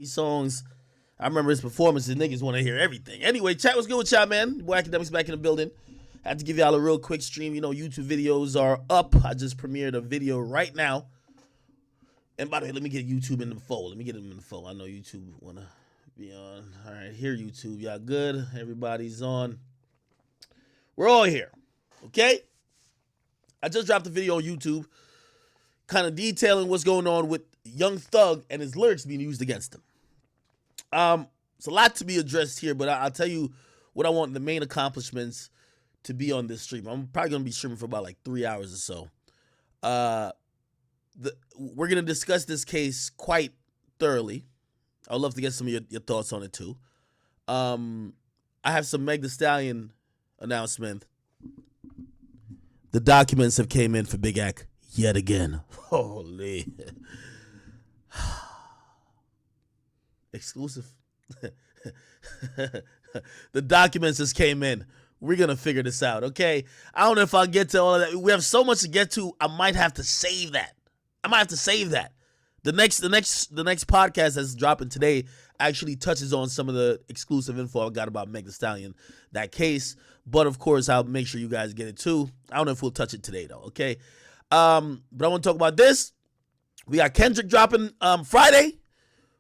These songs, I remember his performances. Niggas want to hear everything. Anyway, chat was good with y'all, man. Boy, Akademiks back in the building. Had to give y'all a real quick stream. You know, YouTube videos are up. I just premiered a video right now. And by the way, let me get YouTube in the fold. Let me get them in the fold. I know YouTube want to be on. All right, here, YouTube. Y'all good? Everybody's on. We're all here. Okay? I just dropped a video on YouTube kind of detailing what's going on with Young Thug and his lyrics being used against him. It's a lot to be addressed here, but I'll tell you what I want the main accomplishments to be on this stream. I'm probably going to be streaming for about like 3 hours or so. We're going to discuss this case quite thoroughly. I would love to get some of your thoughts on it too. I have some Meg Thee Stallion announcement. The documents have came in for Big Ak yet again. Holy. Exclusive. The documents just came in. We're going to figure this out, okay? I don't know if I'll get to all of that. We have so much to get to. I might have to save that. The next podcast that's dropping today actually touches on some of the exclusive info I got about Meg Thee Stallion, that case. But of course, I'll make sure you guys get it too. I don't know if we'll touch it today though, okay? But I want to talk about this. We got Kendrick dropping Friday,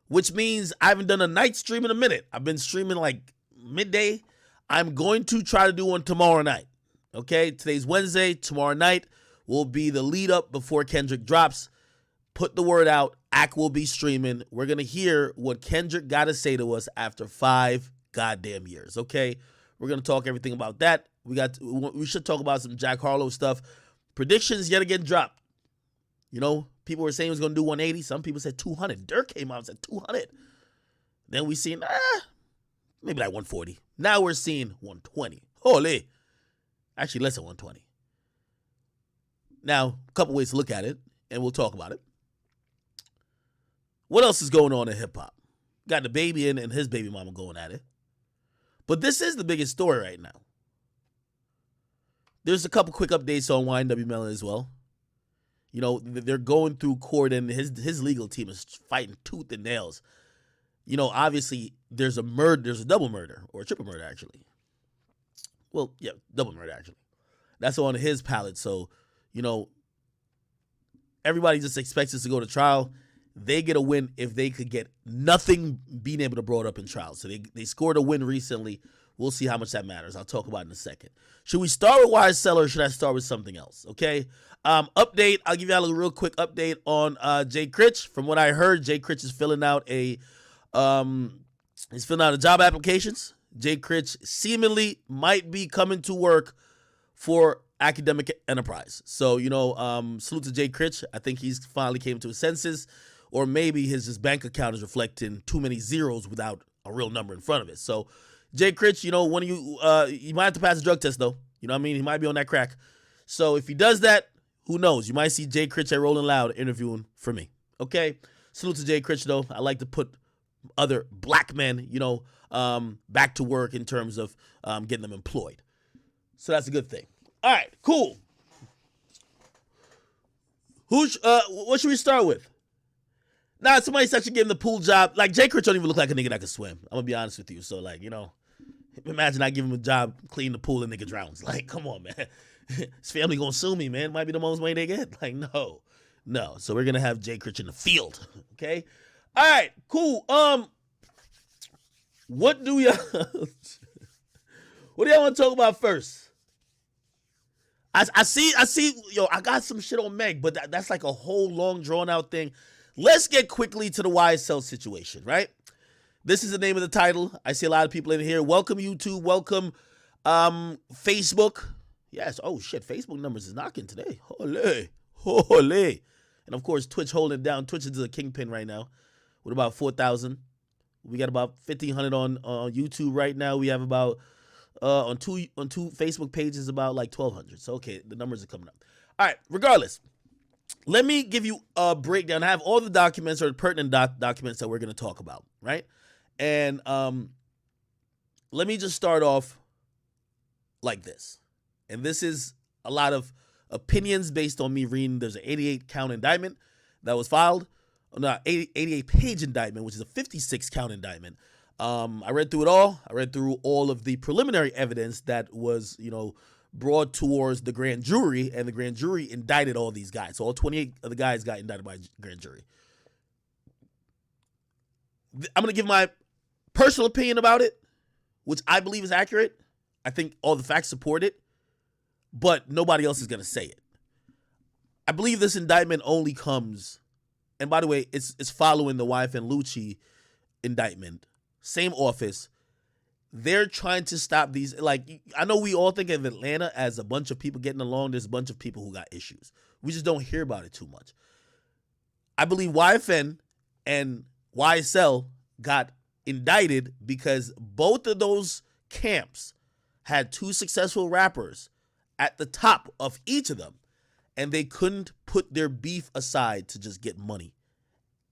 which means I haven't done a night stream in a minute. I've been streaming like midday. I'm going to try to do one tomorrow night. Okay, today's Wednesday. Tomorrow night will be the lead up before Kendrick drops. Put the word out. Ak will be streaming. We're going to hear what Kendrick got to say to us after 5 goddamn years. Okay, we're going to talk everything about that. We should talk about some Jack Harlow stuff. Predictions yet again dropped. You know, people were saying he was going to do 180. Some people said 200. Dirk came out and said 200. Then we seen, maybe like 140. Now we're seeing 120. Holy. Actually, less than 120. Now, a couple ways to look at it, and we'll talk about it. What else is going on in hip-hop? Got the baby and his baby mama going at it. But this is the biggest story right now. There's a couple quick updates on YNW Melon as well. You know, they're going through court, and his legal team is fighting tooth and nails. You know, obviously, there's a double murder, or a triple murder, actually. Well, yeah, double murder, actually. That's on his pallet, so, you know, everybody just expects us to go to trial. They get a win if they could get nothing being able to brought up in trial. So they scored a win recently. We'll see how much that matters. I'll talk about it in a second. Should we start with YSL or should I start with something else? Okay. Update. I'll give y'all a real quick update on Jay Critch. From what I heard, Jay Critch is filling out a job applications. Jay Critch seemingly might be coming to work for Academic Enterprise. So, you know, salute to Jay Critch. I think he's finally came to his senses. Or maybe his bank account is reflecting too many zeros without a real number in front of it. So, Jay Critch, you know, one of you might have to pass a drug test, though. You know what I mean? He might be on that crack. So, if he does that, who knows? You might see Jay Critch at Rolling Loud interviewing for me. Okay? Salute to Jay Critch, though. I like to put other black men, you know, back to work in terms of getting them employed. So, that's a good thing. All right, cool. What should we start with? Nah, somebody said should give him the pool job. Like, Jay Critch don't even look like a nigga that can swim. I'm gonna be honest with you. So, like, you know, imagine I give him a job, clean the pool, and nigga drowns. Like, come on, man. His family gonna sue me, man. Might be the most money they get. Like, no. So we're gonna have Jay Critch in the field. Okay? All right, cool. What do y'all want to talk about first? I see, yo, I got some shit on Meg, but that's like a whole long drawn out thing. Let's get quickly to the YSL situation, right? This is the name of the title. I see a lot of people in here. Welcome, YouTube. Welcome, Facebook. Yes. Oh, shit. Facebook numbers is knocking today. Holy. And, of course, Twitch holding it down. Twitch is a kingpin right now with about 4,000. We got about 1,500 on YouTube right now. We have about, on two Facebook pages, about like 1,200. So, okay, the numbers are coming up. All right, regardless. Let me give you a breakdown. I have all the documents or the pertinent documents that we're going to talk about, right? And let me just start off like this. And this is a lot of opinions based on me reading. There's an 88 count indictment that was filed. no, 88-page indictment, which is a 56-count indictment. I read through it all. I read through all of the preliminary evidence that was, brought towards the grand jury, and the grand jury indicted all these guys. So all 28 of the guys got indicted by grand jury. I'm going to give my personal opinion about it, which I believe is accurate. I think all the facts support it, but nobody else is going to say it. I believe this indictment only comes, and by the way, it's following the YFN Lucci indictment. Same office. They're trying to stop these. Like, I know we all think of Atlanta as a bunch of people getting along. There's a bunch of people who got issues. We just don't hear about it too much. I believe YFN and YSL got indicted because both of those camps had two successful rappers at the top of each of them, and they couldn't put their beef aside to just get money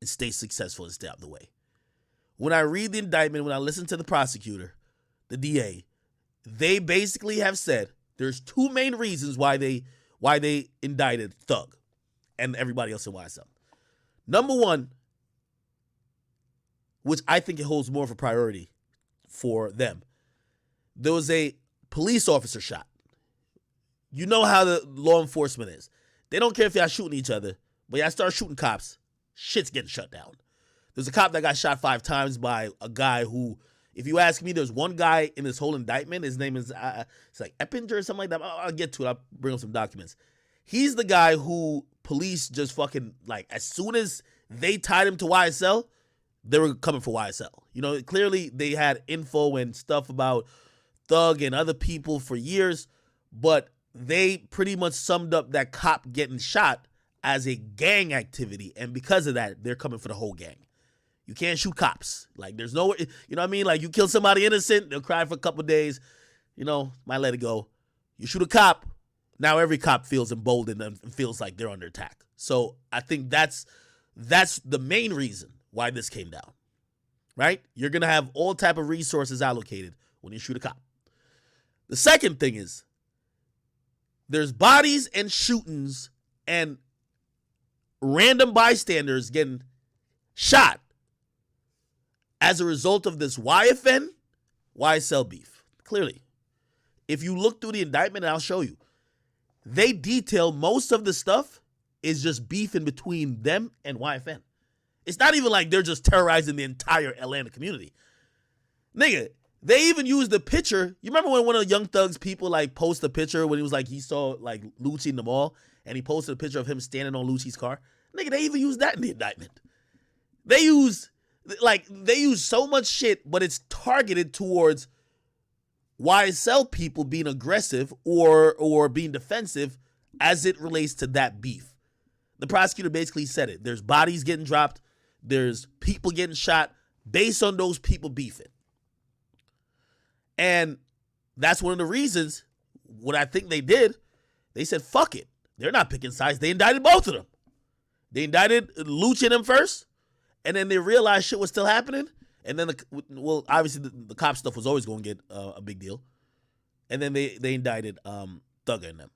and stay successful and stay out of the way. When I read the indictment, when I listen to the prosecutor, the DA, they basically have said there's two main reasons why they indicted Thug and everybody else in YSL. Number one, which I think it holds more of a priority for them, there was a police officer shot. You know how the law enforcement is. They don't care if y'all shooting each other, but y'all start shooting cops, shit's getting shut down. There's a cop that got shot 5 times by a guy who, if you ask me, there's one guy in this whole indictment. His name is, it's like Eppinger or something like that. I'll get to it. I'll bring up some documents. He's the guy who police just fucking, like, as soon as they tied him to YSL, they were coming for YSL. Clearly they had info and stuff about Thug and other people for years, but they pretty much summed up that cop getting shot as a gang activity, and because of that, they're coming for the whole gang. You can't shoot cops. Like, there's no, you know what I mean? Like, you kill somebody innocent, they'll cry for a couple of days, might let it go. You shoot a cop, now every cop feels emboldened and feels like they're under attack. So I think that's the main reason why this came down, right? You're going to have all type of resources allocated when you shoot a cop. The second thing is, there's bodies and shootings and random bystanders getting shot as a result of this YFN, YSL beef. Clearly, if you look through the indictment, and I'll show you, they detail most of the stuff is just beef in between them and YFN. It's not even like they're just terrorizing the entire Atlanta community. Nigga, they even used the picture. You remember when one of the Young Thug's people like post a picture when he was like, he saw like Lucci in the mall, and he posted a picture of him standing on Lucci's car? Nigga, they even used that in the indictment. They use so much shit, but it's targeted towards YSL people being aggressive or being defensive as it relates to that beef. The prosecutor basically said it. There's bodies getting dropped. There's people getting shot based on those people beefing. And that's one of the reasons what I think they did. They said, fuck it. They're not picking sides. They indicted both of them. They indicted Lucci and them first, and then they realized shit was still happening. And then, obviously the cop stuff was always going to get a big deal. And then they indicted Thugger and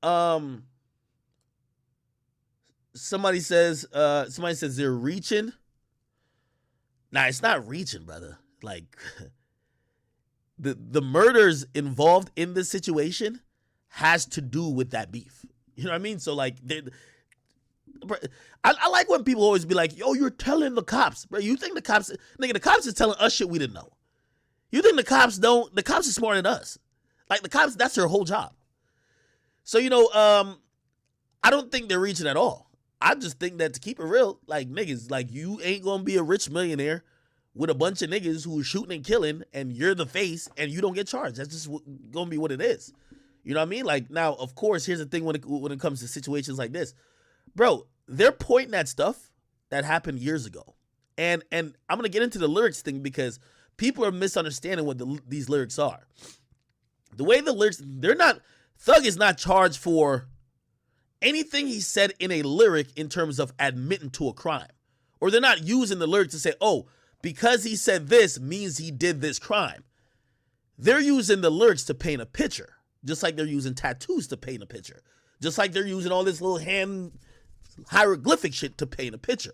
them. Somebody says they're reaching. Nah, it's not reaching, brother. Like, the murders involved in this situation has to do with that beef. You know what I mean? So, like, I like when people always be like, yo, you're telling the cops. Bro, you think the cops is telling us shit we didn't know. You think the cops are smarter than us. Like, the cops, that's their whole job. So, I don't think they're reaching at all. I just think that, to keep it real, like, niggas, like, you ain't gonna be a rich millionaire with a bunch of niggas who are shooting and killing, and you're the face, and you don't get charged. That's just gonna be what it is. You know what I mean? Like, now, of course, here's the thing when it comes to situations like this. Bro, they're pointing at stuff that happened years ago. And I'm going to get into the lyrics thing because people are misunderstanding what these lyrics are. The way the lyrics, Thug is not charged for anything he said in a lyric in terms of admitting to a crime. Or they're not using the lyric to say, oh, because he said this means he did this crime. They're using the lyrics to paint a picture, just like they're using tattoos to paint a picture, just like they're using all this little hand hieroglyphic shit to paint a picture.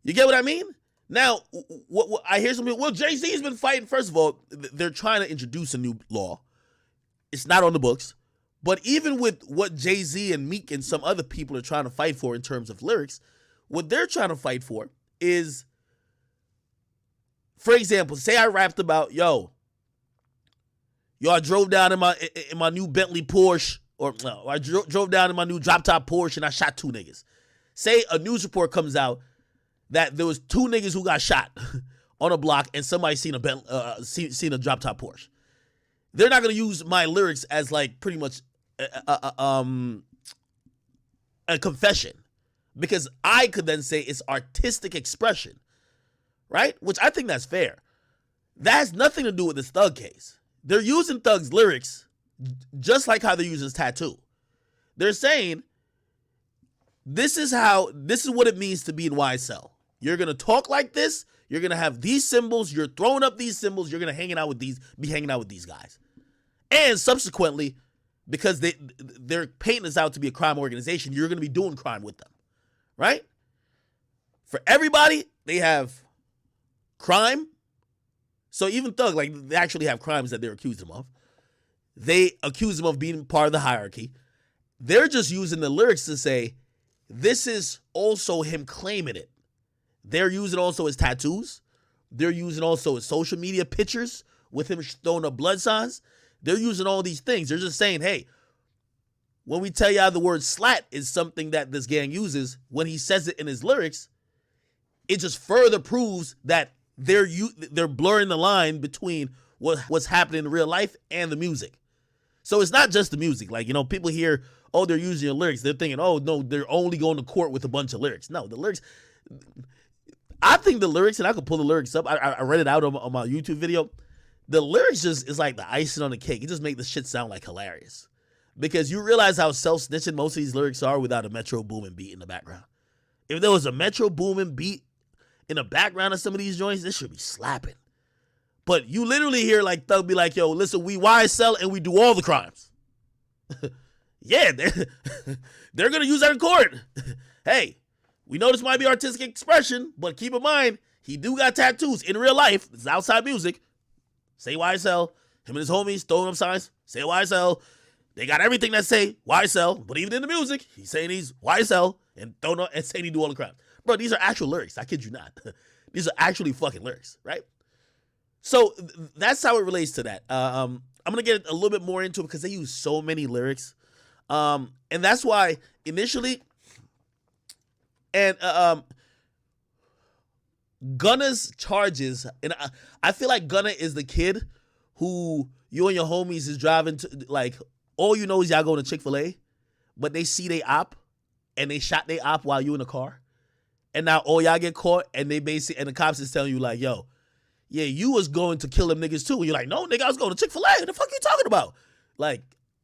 You get what I mean? Now, what I hear some people, well, Jay-Z's been fighting. First of all, they're trying to introduce a new law. It's not on the books. But even with what Jay-Z and Meek and some other people are trying to fight for in terms of lyrics, what they're trying to fight for is, for example, say I rapped about, yo, I drove down in my new Bentley Porsche, or no, I drove down in my new drop top Porsche and I shot 2 niggas. Say a news report comes out that there was 2 niggas who got shot on a block and somebody seen a drop top Porsche. They're not gonna use my lyrics as like pretty much a confession, because I could then say it's artistic expression, right? Which I think that's fair. That has nothing to do with this Thug case. They're using Thug's lyrics just like how they're using his tattoo. They're saying, this is what it means to be in YSL. You're going to talk like this. You're going to have these symbols. You're throwing up these symbols. You're going to be hanging out with these guys. And subsequently, because they're painting this out to be a crime organization, you're going to be doing crime with them, right? For everybody, they have crime. So even Thug, like, they actually have crimes that they're accused him of. They accuse him of being part of the hierarchy. They're just using the lyrics to say, this is also him claiming it. They're using also his tattoos. They're using also his social media pictures with him throwing up blood signs. They're using all these things. They're just saying, hey, when we tell y'all the word slat is something that this gang uses, when he says it in his lyrics, it just further proves that they're blurring the line between what's happening in real life and the music. So it's not just the music. Like, people hear, oh, they're using your lyrics. They're thinking, oh, no, they're only going to court with a bunch of lyrics. No, the lyrics, I think the lyrics, and I could pull the lyrics up. I read it out on my YouTube video. The lyrics just is like the icing on the cake. It just makes the shit sound like hilarious. Because you realize how self-snitching most of these lyrics are without a Metro Boomin beat in the background. If there was a Metro Boomin beat in the background of some of these joints, this should be slapping. But you literally hear like Thug be like, yo, listen, we YSL and we do all the crimes. Yeah, they're going to use that in court. Hey, we know this might be artistic expression, but keep in mind, he do got tattoos in real life. This is outside music. Say YSL. Him and his homies throwing up signs. Say YSL. They got everything that say YSL, but even in the music, he's saying he's YSL and throwing up and saying he do all the crimes. Bro, these are actual lyrics. I kid you not. These are actually fucking lyrics, right? So that's how it relates to that. I'm going to get a little bit more into it because they use so many lyrics. And that's why initially, and Gunna's charges, and I feel like Gunna is the kid who you and your homies is driving to, like, all you know is y'all going to Chick-fil-A, but they see they op, and they shot they op while you in the car. And now all y'all get caught, and they basically, and the cops is telling you like, yo, yeah, you was going to kill them niggas too. And you're like, no, nigga, I was going to Chick-fil-A. What the fuck you talking about? Like,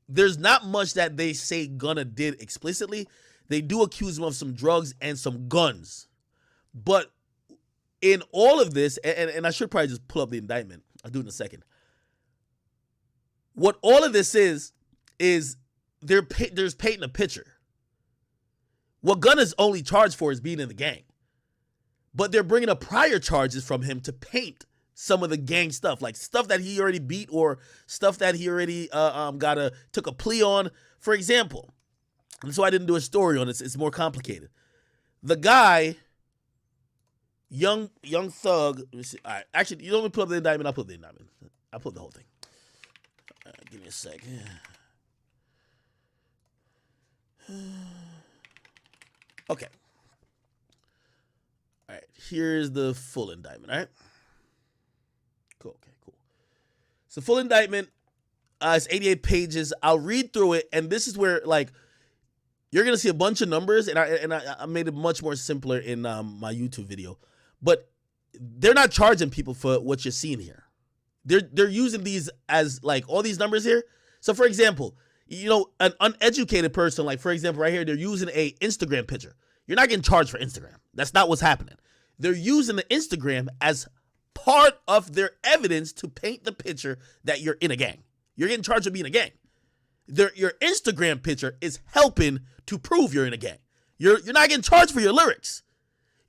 there's not much that they say Gunna did explicitly. They do accuse him of some drugs and some guns. But in all of this, and I should probably just pull up the indictment. I'll do it in a second. What all of this is there's painting a picture. What Gunna's only charged for is being in the gang. But they're bringing up prior charges from him to paint some of the gang stuff, like stuff that he already beat or stuff that he already took a plea on. For example, and so I didn't do a story on this. It's more complicated. The guy, young Thug. Let me see. All right, actually, you don't want me to pull up the indictment. I'll pull up the indictment. I'll pull up the whole thing. Give me a sec. Okay. All right, here's the full indictment, all right? Cool, okay, cool. So full indictment, it's 88 pages. I'll read through it, and this is where, like, you're going to see a bunch of numbers, and I made it much more simpler in my YouTube video. But they're not charging people for what you're seeing here. They're using these as, like, all these numbers here. So, for example, an uneducated person, like, for example, right here, they're using a Instagram picture. You're not getting charged for Instagram. That's not what's happening. They're using the Instagram as part of their evidence to paint the picture that you're in a gang. You're getting charged with being a gang. Your Instagram picture is helping to prove you're in a gang. You're not getting charged for your lyrics.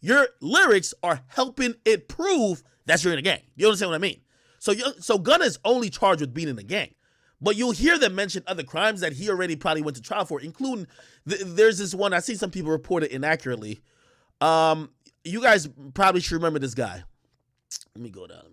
Your lyrics are helping it prove that you're in a gang. You understand what I mean? So Gunna is only charged with being in a gang. But you'll hear them mention other crimes that he already probably went to trial for, including there's this one, I see some people report it inaccurately. You guys probably should remember this guy. Let me go down.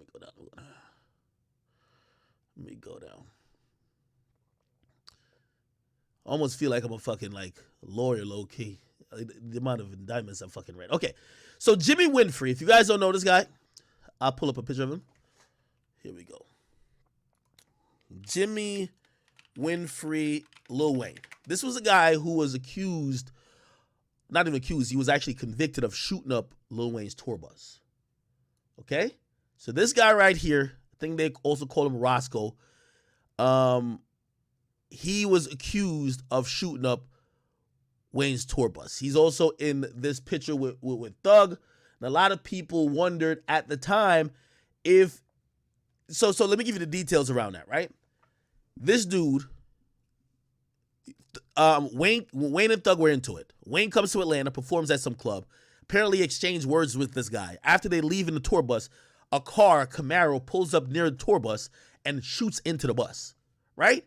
I almost feel like I'm a fucking like lawyer low key. The amount of indictments I fucking read. Okay, so Jimmy Winfrey. If you guys don't know this guy, I'll pull up a picture of him. Here we go. Jimmy Winfrey, Lil Wayne. This was a guy who was accused, not even accused, he was actually convicted of shooting up Lil Wayne's tour bus. Okay? So this guy right here, I think they also call him Roscoe. He was accused of shooting up Wayne's tour bus. He's also in this picture with Thug. And a lot of people wondered at the time if, so let me give you the details around that, right? This dude, Wayne and Thug were into it. Wayne comes to Atlanta, performs at some club, apparently exchanged words with this guy. After they leave in the tour bus, a car, Camaro, pulls up near the tour bus and shoots into the bus, right?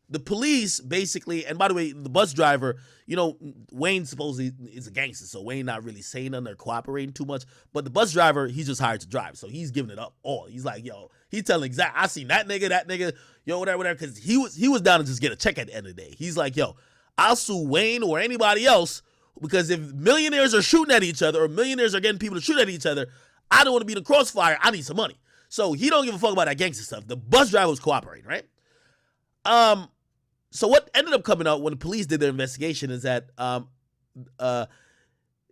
The police basically, and by the way, the bus driver, you know, Wayne supposedly is a gangster, so Wayne not really saying nothing or cooperating too much. But the bus driver, he's just hired to drive, so he's giving it up all. He's like, yo, he's telling exact. I seen that nigga, yo, whatever, because he was down to just get a check at the end of the day. He's like, yo, I'll sue Wayne or anybody else because if millionaires are shooting at each other or millionaires are getting people to shoot at each other, I don't want to be in the crossfire. I need some money. So he don't give a fuck about that gangster stuff. The bus driver was cooperating, right? So what ended up coming out when the police did their investigation is that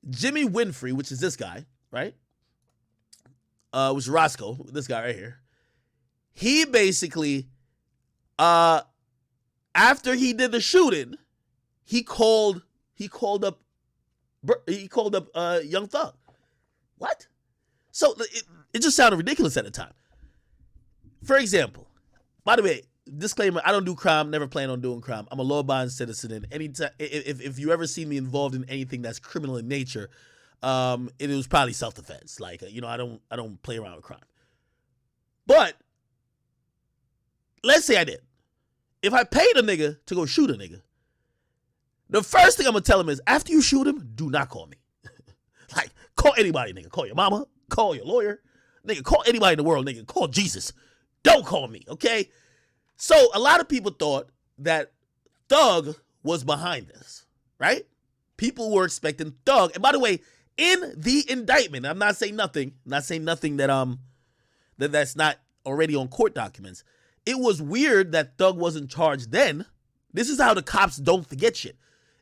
Jimmy Winfrey, which is this guy, right? Which is Roscoe, this guy right here. He basically, after he did the shooting, he called up Young Thug. What? So it just sounded ridiculous at the time. For example, by the way, disclaimer, I don't do crime, never plan on doing crime. I'm a law-abiding citizen, and anytime if you ever see me involved in anything that's criminal in nature, it was probably self-defense. Like, you know, I don't play around with crime. But let's say I did. If I paid a nigga to go shoot a nigga, the first thing I'm gonna tell him is, after you shoot him, do not call me. Like, call anybody, nigga. Call your mama, call your lawyer, nigga, call anybody in the world, nigga. Call Jesus. Don't call me, okay? So a lot of people thought that Thug was behind this, right? People were expecting Thug. And by the way, in the indictment, I'm not saying nothing that that's not already on court documents. It was weird that Thug wasn't charged then. This is how the cops don't forget shit.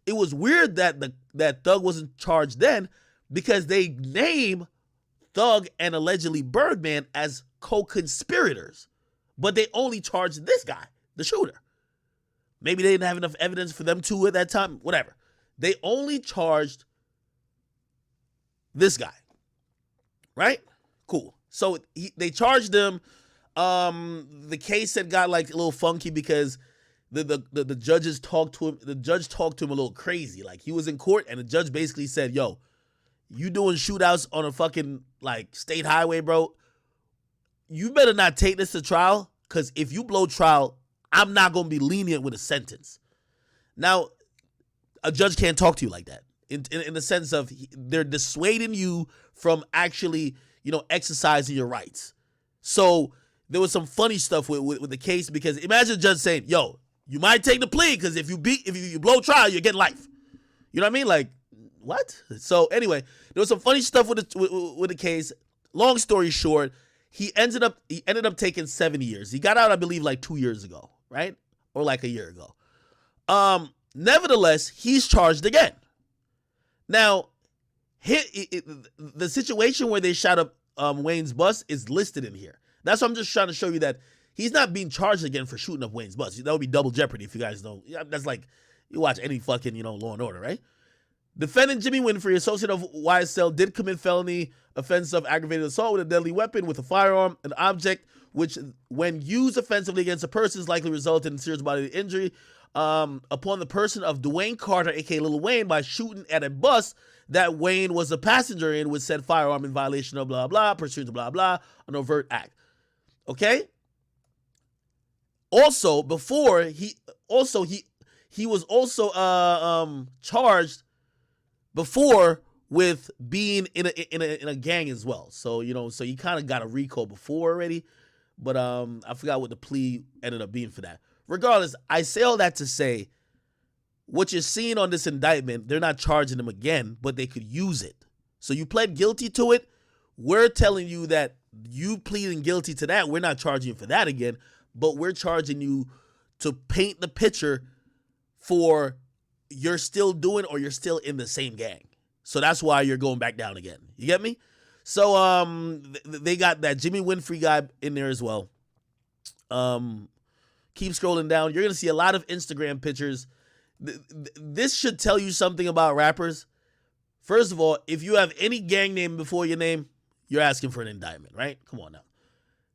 It was weird that Thug wasn't charged then because they name Thug and allegedly Birdman as co-conspirators. But they only charged this guy, the shooter. Maybe they didn't have enough evidence for them two at that time. Whatever. They only charged this guy. Right? Cool. So they charged him. The case had got like a little funky because the judges talked to him. The judge talked to him a little crazy. Like, he was in court and the judge basically said, yo, you doing shootouts on a fucking like state highway, bro. You better not take this to trial, because if you blow trial, I'm not going to be lenient with a sentence. Now, a judge can't talk to you like that in the sense of they're dissuading you from actually, you know, exercising your rights. So there was some funny stuff with the case, because imagine the judge saying, yo, you might take the plea because if you blow trial, you're getting life. You know what I mean? Like, what? So anyway, there was some funny stuff with the case. Long story short, he ended up taking 7 years. He got out, I believe, like 2 years ago, right? Or like a year ago. Nevertheless, he's charged again. Now, the situation where they shot up Wayne's bus is listed in here. That's why I'm just trying to show you that he's not being charged again for shooting up Wayne's bus. That would be double jeopardy if you guys know. That's like, you watch any fucking, you know, Law and Order, right? Defendant Jimmy Winfrey, associate of YSL, did commit felony offense of aggravated assault with a deadly weapon with a firearm, an object which, when used offensively against a person, is likely resulted in serious bodily injury upon the person of Dwayne Carter, aka Lil Wayne, by shooting at a bus that Wayne was a passenger in with said firearm in violation of blah blah, pursuant to blah blah, an overt act. Okay. Also, before he was also charged before with being in a gang as well. So so you kind of got a RICO before already, but I forgot what the plea ended up being for that. Regardless, I say all that to say, what you're seeing on this indictment, they're not charging him again, but they could use it. So you pled guilty to it. We're telling you that you pleading guilty to that, we're not charging you for that again, but we're charging you to paint the picture for you're still doing or you're still in the same gang. So that's why you're going back down again. You get me? So they got that Jimmy Winfrey guy in there as well. Keep scrolling down. You're going to see a lot of Instagram pictures. This should tell you something about rappers. First of all, if you have any gang name before your name, you're asking for an indictment, right? Come on now.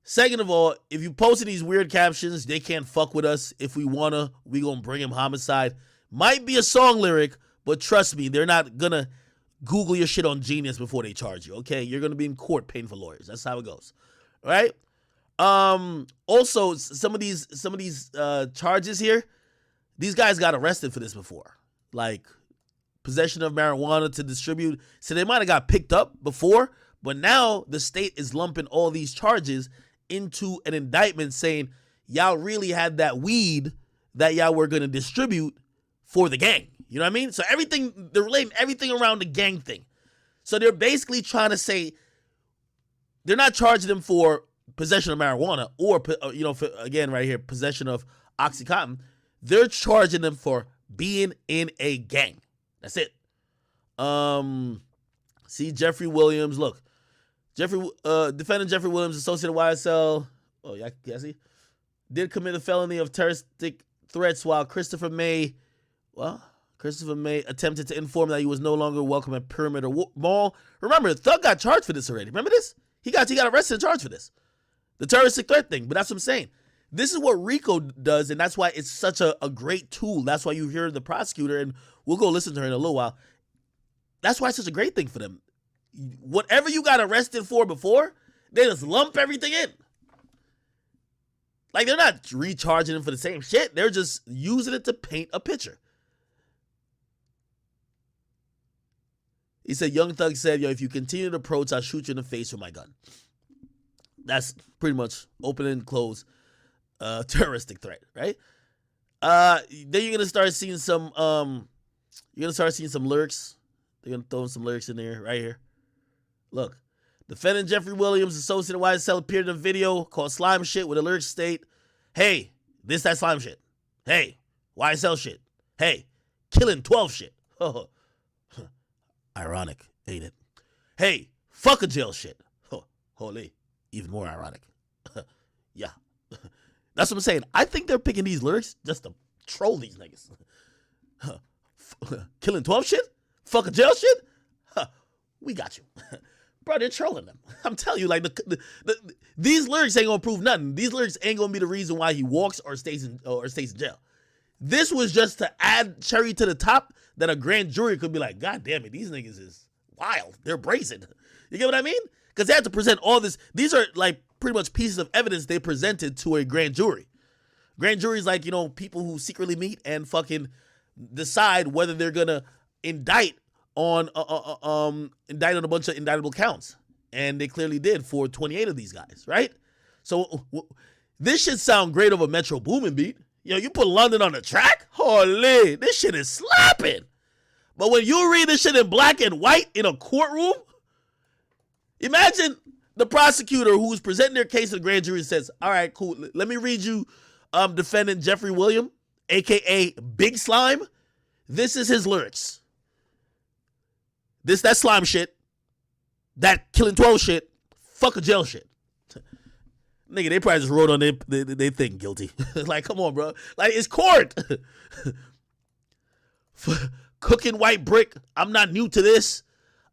Second of all, if you posting these weird captions, they can't fuck with us. If we wanna, we gonna bring him homicide. Might be a song lyric, but trust me, they're not gonna Google your shit on Genius before they charge you, okay? You're gonna be in court paying for lawyers. That's how it goes, all right? Also, some of these charges here, these guys got arrested for this before, like possession of marijuana to distribute. So they might have got picked up before, but now the state is lumping all these charges into an indictment saying y'all really had that weed that y'all were going to distribute for the gang. You know what I mean? So they're relating everything around the gang thing. So they're basically trying to say they're not charging them for possession of marijuana or, for, again, right here, possession of Oxycontin. They're charging them for being in a gang. That's it. See, Jeffrey Williams, look. Defendant Jeffrey Williams, associated YSL, oh, yeah, see, did commit a felony of terroristic threats while Christopher May attempted to inform that he was no longer welcome at Pyramid Mall. Remember, Thug got charged for this already. Remember this? He got arrested and charged for this. The terroristic threat thing, but that's what I'm saying. This is what RICO does, and that's why it's such a great tool. That's why you hear the prosecutor, and we'll go listen to her in a little while. That's why it's such a great thing for them. Whatever you got arrested for before, they just lump everything in. Like, they're not recharging them for the same shit. They're just using it to paint a picture. He said, Young Thug said, yo, if you continue to approach, I'll shoot you in the face with my gun. That's pretty much open and close terroristic threat, right? Then you're gonna start seeing some lyrics. They're gonna throw some lyrics in there right here. Look, defendant Jeffrey Williams, associated YSL, appeared in a video called Slime Shit with a lyric state, hey, that slime shit. Hey, YSL shit. Hey, killing 12 shit. Oh, ironic, ain't it? Hey, fuck a jail shit. Oh, holy, even more ironic. Yeah. That's what I'm saying. I think they're picking these lyrics just to troll these niggas. Killing 12 shit? Fuck a jail shit? We got you. Bro, they're trolling them. I'm telling you, like, these lyrics ain't gonna prove nothing. These lyrics ain't gonna be the reason why he walks or stays in jail. This was just to add cherry to the top that a grand jury could be like, God damn it, these niggas is wild. They're brazen. You get what I mean? Because they had to present all this. These are like pretty much pieces of evidence they presented to a grand jury. Grand jury's like, people who secretly meet and fucking decide whether they're gonna indict on a bunch of indictable counts. And they clearly did for 28 of these guys, right? So this should sound great over Metro Boomin beat. You put London on the track? Holy, this shit is slapping. But when you read this shit in black and white in a courtroom, imagine the prosecutor who's presenting their case to the grand jury says, all right, cool, let me read you defendant Jeffrey Williams, a.k.a. Big Slime. This is his lyrics. That slime shit, that killing 12 shit, fuck a jail shit. Nigga, they probably just wrote on they think guilty. Like, come on, bro. Like, it's court. Cooking white brick. I'm not new to this.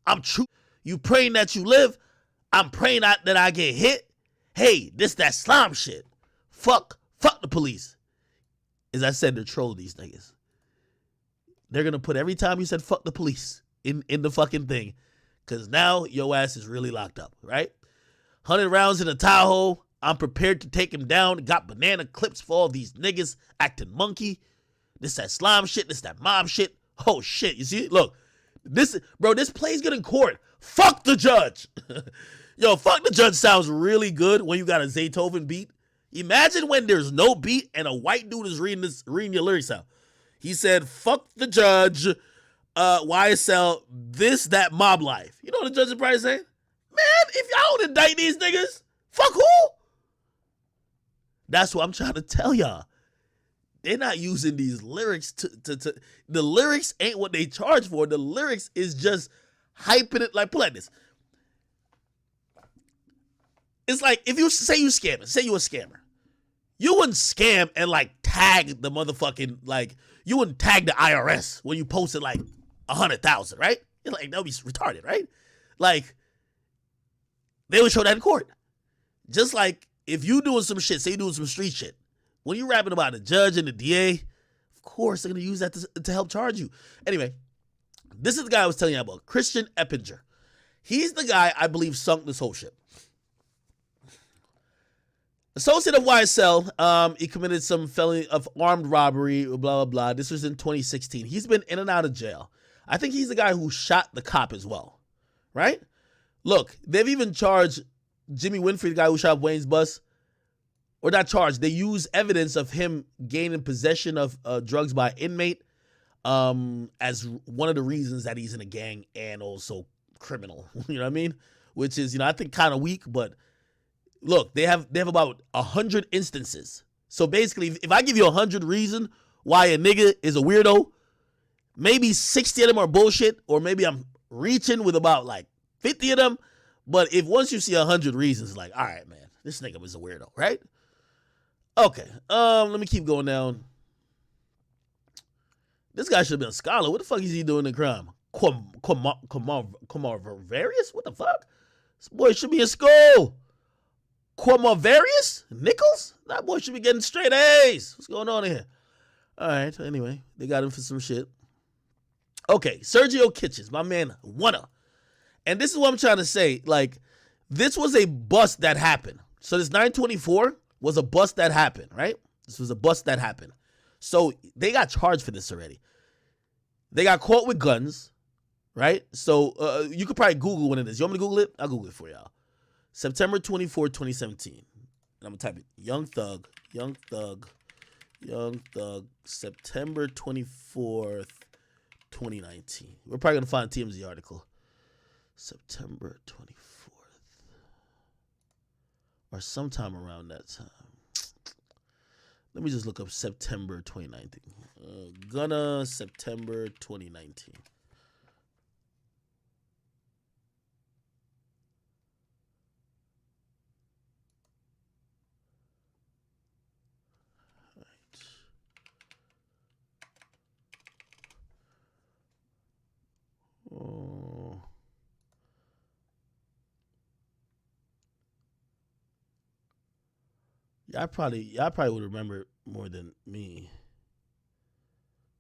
I'm true. You praying that you live. I'm praying that I get hit. Hey, that slime shit. Fuck the police. is I said they're trolling these niggas. They're going to put every time you said fuck the police in the fucking thing. Because now your ass is really locked up, right? 100 rounds in a Tahoe. I'm prepared to take him down. Got banana clips for all these niggas acting monkey. This that slime shit. This that mob shit. Oh shit. You see? Look. This plays good in court. Fuck the judge. Yo, fuck the judge sounds really good when you got a Zaytoven beat. Imagine when there's no beat and a white dude is reading your lyrics out. He said, fuck the judge, YSL, this, that, mob life. You know what the judge is probably saying? Man, if y'all don't indict these niggas, fuck who? That's what I'm trying to tell y'all. They're not using these lyrics to the lyrics ain't what they charge for. The lyrics is just hyping it. Like, pull like this. It's like, if you say you scamming, say you a scammer. You wouldn't scam and like tag the motherfucking, like, you wouldn't tag the IRS when you posted like 100,000, right? You're like, that would be retarded, right? Like, they would show that in court. Just like if you doing some shit, say you doing some street shit, when you rapping about the judge and the DA, of course they're gonna use that to help charge you. Anyway, this is the guy I was telling you about, Christian Eppinger. He's the guy I believe sunk this whole shit. Associate of YSL, he committed some felony of armed robbery, blah, blah, blah. This was in 2016. He's been in and out of jail. I think he's the guy who shot the cop as well, right? Look, they've even charged Jimmy Winfrey, the guy who shot Wayne's bus, or not charged. They use evidence of him gaining possession of drugs by inmate as one of the reasons that he's in a gang and also criminal. You know what I mean? Which is, I think kind of weak, but look, they have about 100 instances. So basically, if I give you 100 reasons why a nigga is a weirdo, maybe 60 of them are bullshit, or maybe I'm reaching with about like 50 of them. But if once you see 100 reasons, like, all right, man, this nigga was a weirdo, right? Okay, let me keep going down. This guy should have been a scholar. What the fuck is he doing in crime? Various? What the fuck? This boy should be in school. Various? Nichols? That boy should be getting straight A's. What's going on here? All right, anyway, they got him for some shit. Okay, Sergio Kitchens, my man, Gunna. And this is what I'm trying to say. Like, this was a bust that happened. So this 924 was a bust that happened, right? This was a bust that happened. So they got charged for this already. They got caught with guns, right? So you could probably Google when it is. You want me to Google it? I'll Google it for y'all. September 24, 2017. And I'm going to type it. Young Thug, September 24th, 2019. We're probably going to find a TMZ article. September 24th. Or sometime around that time. Let me just look up September 2019. Gunna, September 2019. Oh. Y'all probably would remember more than me.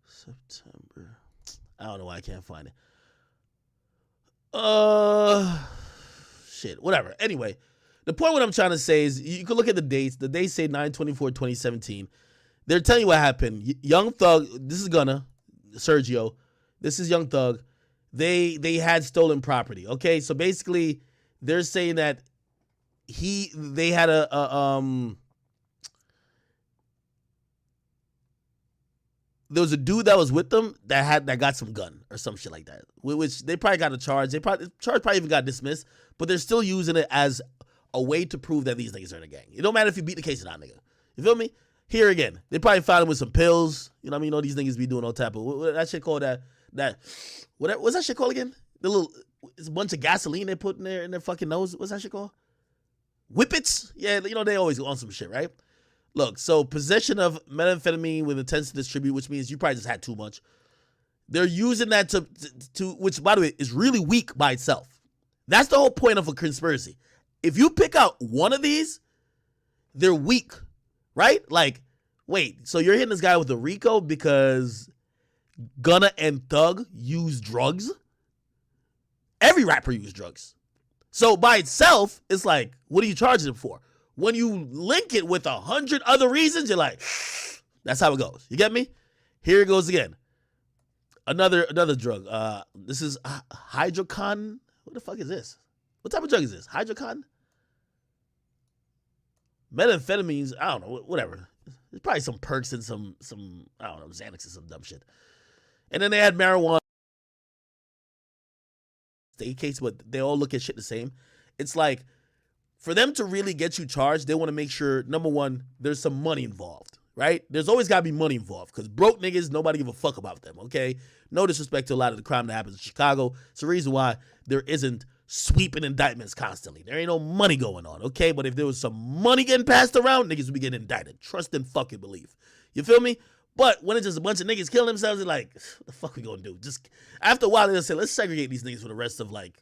September. I don't know why I can't find it. Shit, whatever. Anyway, the point what I'm trying to say is you can look at the dates. The dates say 9/24/2017. They're telling you what happened. Young Thug, this is Gunna, Sergio. This is Young Thug. They had stolen property. Okay, so basically they're saying that they had there was a dude that was with them that got some gun or some shit like that, which they probably got a charge. Charge probably even got dismissed, but they're still using it as a way to prove that these niggas are in a gang. It don't matter if you beat the case or not, nigga. You feel me? Here again, they probably found him with some pills. You know what I mean? These niggas be doing all type of what that shit called what's that shit called again? It's a bunch of gasoline they put in their fucking nose. What's that shit called? Whippets? Yeah, they always go on some shit, right? Look, so possession of methamphetamine with intent to distribute, which means you probably just had too much. They're using that to which, by the way, is really weak by itself. That's the whole point of a conspiracy. If you pick out one of these, they're weak, right? Like, Wait, so you're hitting this guy with a RICO because Gunna and Thug use drugs? Every rapper used drugs. So by itself, it's like, what are you charging him for? When you link it with 100 other reasons, you're like, that's how it goes. You get me? Here it goes again. Another drug. This is hydrocon. What the fuck is this? What type of drug is this? Hydrocon? Methamphetamines. I don't know. Whatever. There's probably some perks and some I don't know, Xanax or some dumb shit. And then they had marijuana. State case, but they all look at shit the same. It's like, for them to really get you charged, they want to make sure, number one, there's some money involved, right? There's always got to be money involved because broke niggas, nobody give a fuck about them, okay? No disrespect to a lot of the crime that happens in Chicago. It's the reason why there isn't sweeping indictments constantly. There ain't no money going on, okay? But if there was some money getting passed around, niggas would be getting indicted. Trust and fucking believe. You feel me? But when it's just a bunch of niggas killing themselves, they're like, what the fuck we gonna do? Just after a while, they'll say, let's segregate these niggas from the rest of, like,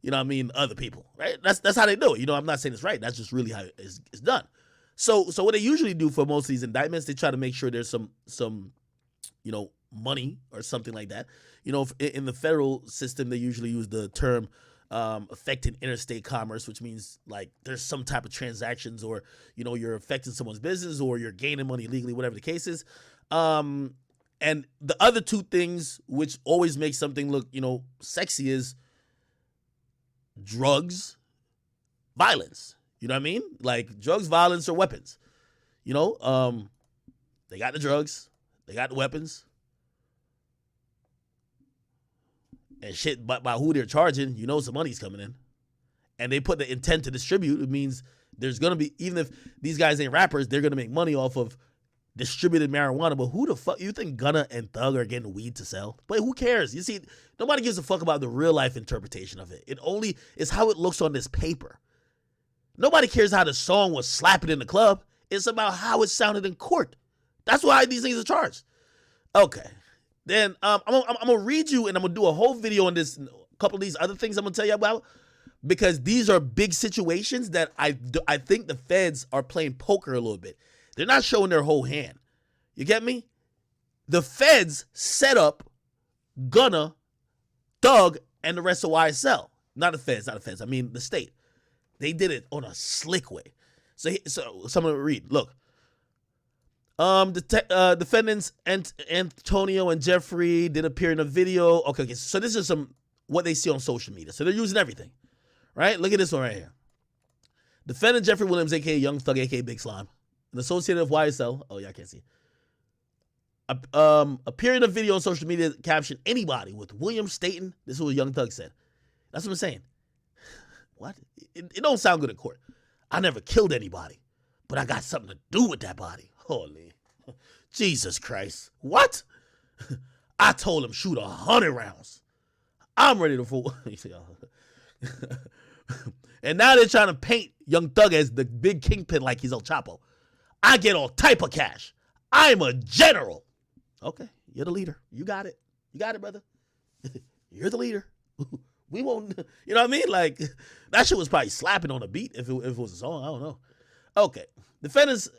you know what I mean, other people, right? That's how they do it. You know, I'm not saying it's right. That's just really how it's done. So what they usually do for most of these indictments, they try to make sure there's some, you know, money or something like that. You know, in the federal system, they usually use the term affecting interstate commerce, which means like there's some type of transactions, or, you know, you're affecting someone's business, or you're gaining money illegally, whatever the case is. And the other two things which always make something look, you know, sexy is drugs, violence. You know what I mean? Like drugs, violence, or weapons. You know, they got the drugs, they got the weapons, and shit. But by who they're charging, you know, some money's coming in, and they put the intent to distribute. It means there's gonna be, even if these guys ain't rappers, they're gonna make money off of distributed marijuana. But who the fuck you think Gunna and Thug are getting weed to sell? But who cares? You see, nobody gives a fuck about the real life interpretation of it. It only is how it looks on this paper. Nobody cares how the song was slapping in the club. It's about how it sounded in court. That's why these things are charged. Okay. Then I'm gonna read you, and I'm gonna do a whole video on this, a couple of these other things I'm gonna tell you about, because these are big situations that I think the feds are playing poker a little bit. They're not showing their whole hand. You get me? The feds set up Gunna, Thug, and the rest of YSL. Not the feds. I mean the state. They did it on a slick way. So I'm gonna read. Look. The defendants Antonio and Jeffrey did appear in a video. Okay. So this is what they see on social media. So they're using everything, right? Look at this one right here. Defendant Jeffrey Williams, aka Young Thug, aka Big Slime, an associate of YSL. Oh yeah, I can't see. Appeared in a video on social media captioned "Anybody with Williams Staten." This is what Young Thug said. That's what I'm saying. What? It don't sound good in court. I never killed anybody, but I got something to do with that body. Holy Jesus Christ! What? I told him shoot 100 rounds. I'm ready to fool. And now they're trying to paint Young Thug as the big kingpin like he's El Chapo. I get all type of cash. I'm a general. Okay, you're the leader. You got it. You got it, brother. You're the leader. We won't, you know what I mean? Like, that shit was probably slapping on a beat if it was a song. I don't know. Okay. Defendants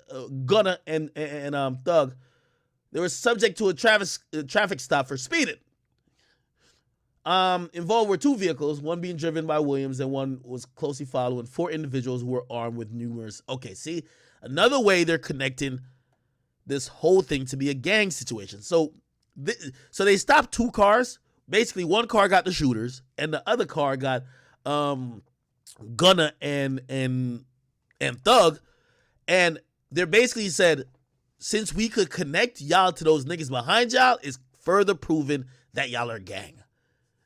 Gunna and Thug, they were subject to a traffic stop for speeding. Involved were two vehicles, one being driven by Williams and one was closely following 4 individuals who were armed with numerous. Okay, see, another way they're connecting this whole thing to be a gang situation. So they stopped 2 cars. Basically, one car got the shooters, and the other car got Gunna and Thug, and they basically said, since we could connect y'all to those niggas behind y'all, is further proving that y'all are a gang.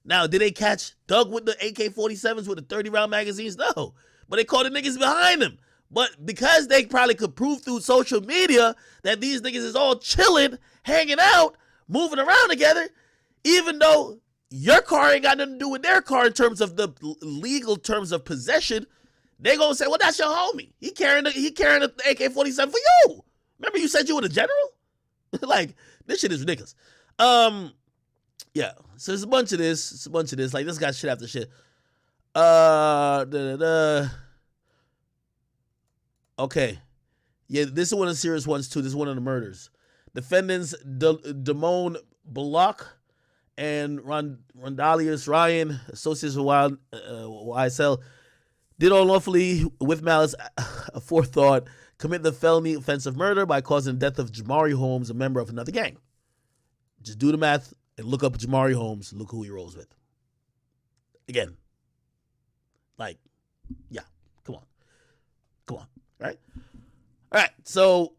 Now, did they catch Thug with the AK-47s with the 30-round magazines? No, but they caught the niggas behind him. But because they probably could prove through social media that these niggas is all chilling, hanging out, moving around together, even though your car ain't got nothing to do with their car in terms of the legal terms of possession, they gonna say, well, that's your homie. He carrying the AK-47 for you. Remember you said you were the general? Like, this shit is ridiculous. Yeah. So there's a bunch of this. Like, this guy shit after shit. Okay. Yeah, this is one of the serious ones too. This is one of the murders. Defendants Damone Bullock and Rondalius Ryan, associates with YSL, did unlawfully with malice aforethought commit the felony offense of murder by causing the death of Jamari Holmes, a member of another gang. Just do the math and look up Jamari Holmes. Look who he rolls with. Again, like, yeah, come on, right? All right, so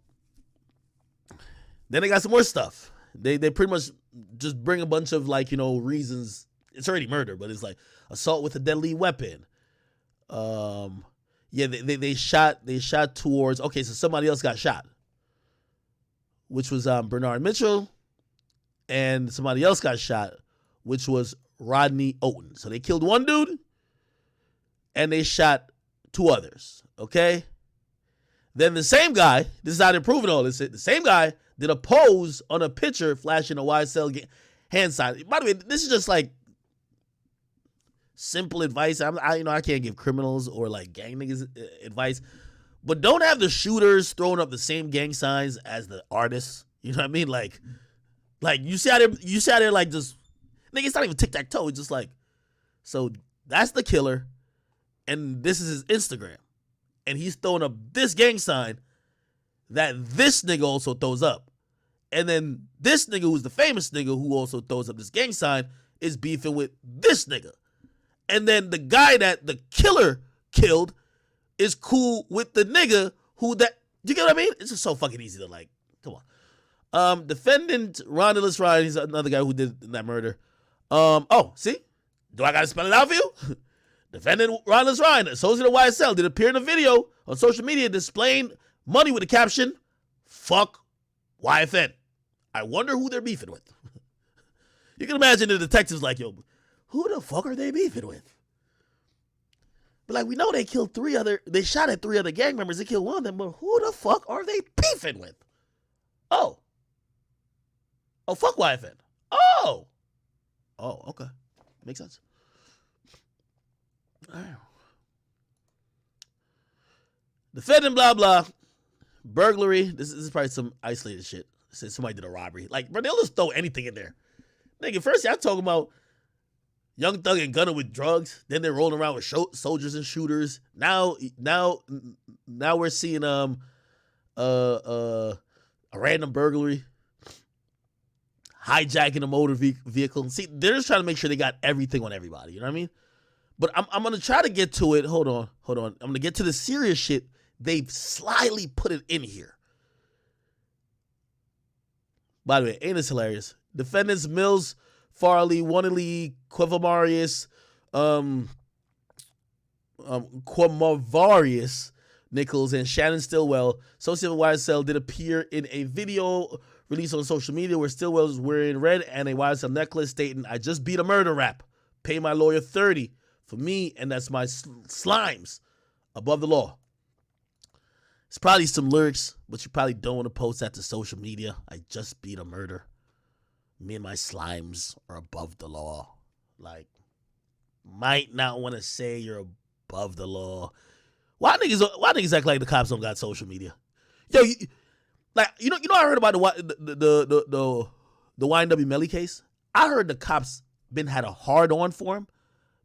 then they got some more stuff. They pretty much just bring a bunch of, like, reasons. It's already murder, but it's like assault with a deadly weapon. Yeah, they shot towards, okay, so somebody else got shot, which was Bernard Mitchell, and somebody else got shot, which was Rodney Oten. So they killed one dude and they shot two others, okay? Then the same guy, this is how they're proving all this, the same guy did a pose on a picture flashing a YSL hand sign. By the way, this is just like simple advice. I can't give criminals or like gang niggas advice, but don't have the shooters throwing up the same gang signs as the artists. You know what I mean? Like you see how they're like just, nigga, it's not even tic-tac-toe. It's just like, so that's the killer, and this is his Instagram, and he's throwing up this gang sign that this nigga also throws up. And then this nigga, who's the famous nigga who also throws up this gang sign, is beefing with this nigga. And then the guy that the killer killed is cool with the nigga who that, you get what I mean? It's just so fucking easy to, like, come on. Defendant Rondalus Ryan, he's another guy who did that murder. See? Do I gotta spell it out for you? Defendant Rondalus Ryan, associate of YSL, did appear in a video on social media displaying money with the caption, "Fuck YFN. I wonder who they're beefing with." You can imagine the detectives like, yo, who the fuck are they beefing with? But like, we know they shot at 3 other gang members. They killed one of them, but who the fuck are they beefing with? Oh, fuck YFN. Oh, okay. Makes sense. All right. Defendant blah blah. Burglary. This is probably some isolated shit. Say somebody did a robbery. Like, bro, they'll just throw anything in there. Nigga, first y'all talking about Young Thug and Gunna with drugs. Then they're rolling around with soldiers and shooters. Now we're seeing a random burglary, hijacking a motor vehicle. See, they're just trying to make sure they got everything on everybody. You know what I mean? But I'm gonna try to get to it. Hold on. I'm gonna get to the serious shit. They've slyly put it in here. By the way, ain't this hilarious? Defendants Mills, Farley, Wanley, Quavamarius, Quamavarius Nichols, and Shannon Stillwell, associate with YSL, did appear in a video released on social media where Stillwell was wearing red and a YSL necklace stating, "I just beat a murder rap. Pay my lawyer $30 for me, and that's my slimes above the law." It's probably some lyrics, but you probably don't want to post that to social media. I just beat a murder. Me and my slimes are above the law. Like, might not want to say you're above the law. Why niggas act like the cops don't got social media? Yo, you know I heard about the YNW Melly case. I heard the cops had a hard on for him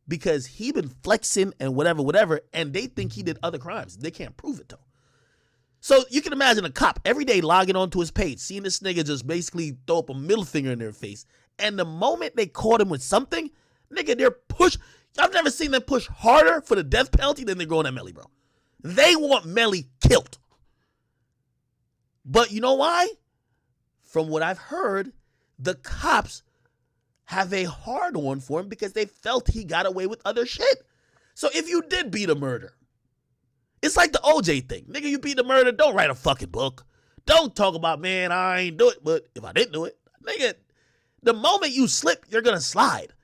because he been flexing and whatever, and they think he did other crimes. They can't prove it though. So you can imagine a cop every day logging onto his page, seeing this nigga just basically throw up a middle finger in their face. And the moment they caught him with something, nigga, they're push. I've never seen them push harder for the death penalty than they're going at Melly, bro. They want Melly killed. But you know why? From what I've heard, the cops have a hard on for him because they felt he got away with other shit. So if you did beat a murder, it's like the OJ thing. Nigga, you beat a murder, don't write a fucking book. Don't talk about, man, I ain't do it, but if I didn't do it, nigga, the moment you slip, you're gonna slide.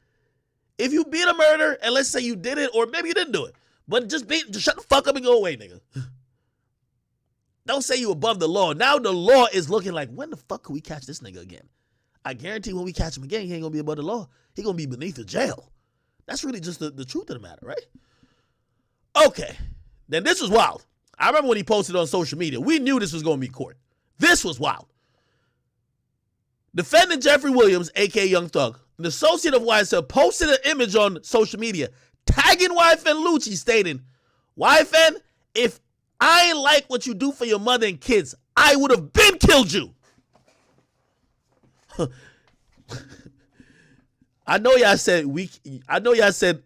If you beat a murder, and let's say you did it, or maybe you didn't do it, but just shut the fuck up and go away, nigga. Don't say you above the law. Now the law is looking like, when the fuck can we catch this nigga again? I guarantee when we catch him again, he ain't gonna be above the law. He gonna be beneath the jail. That's really just the truth of the matter, right? Okay. Then this was wild. I remember when he posted on social media. We knew this was going to be court. This was wild. Defendant Jeffrey Williams, a.k.a. Young Thug, an associate of YSL, posted an image on social media tagging YFN Lucci, stating, YFN, if I ain't like what you do for your mother and kids, I would have been killed you. I know y'all said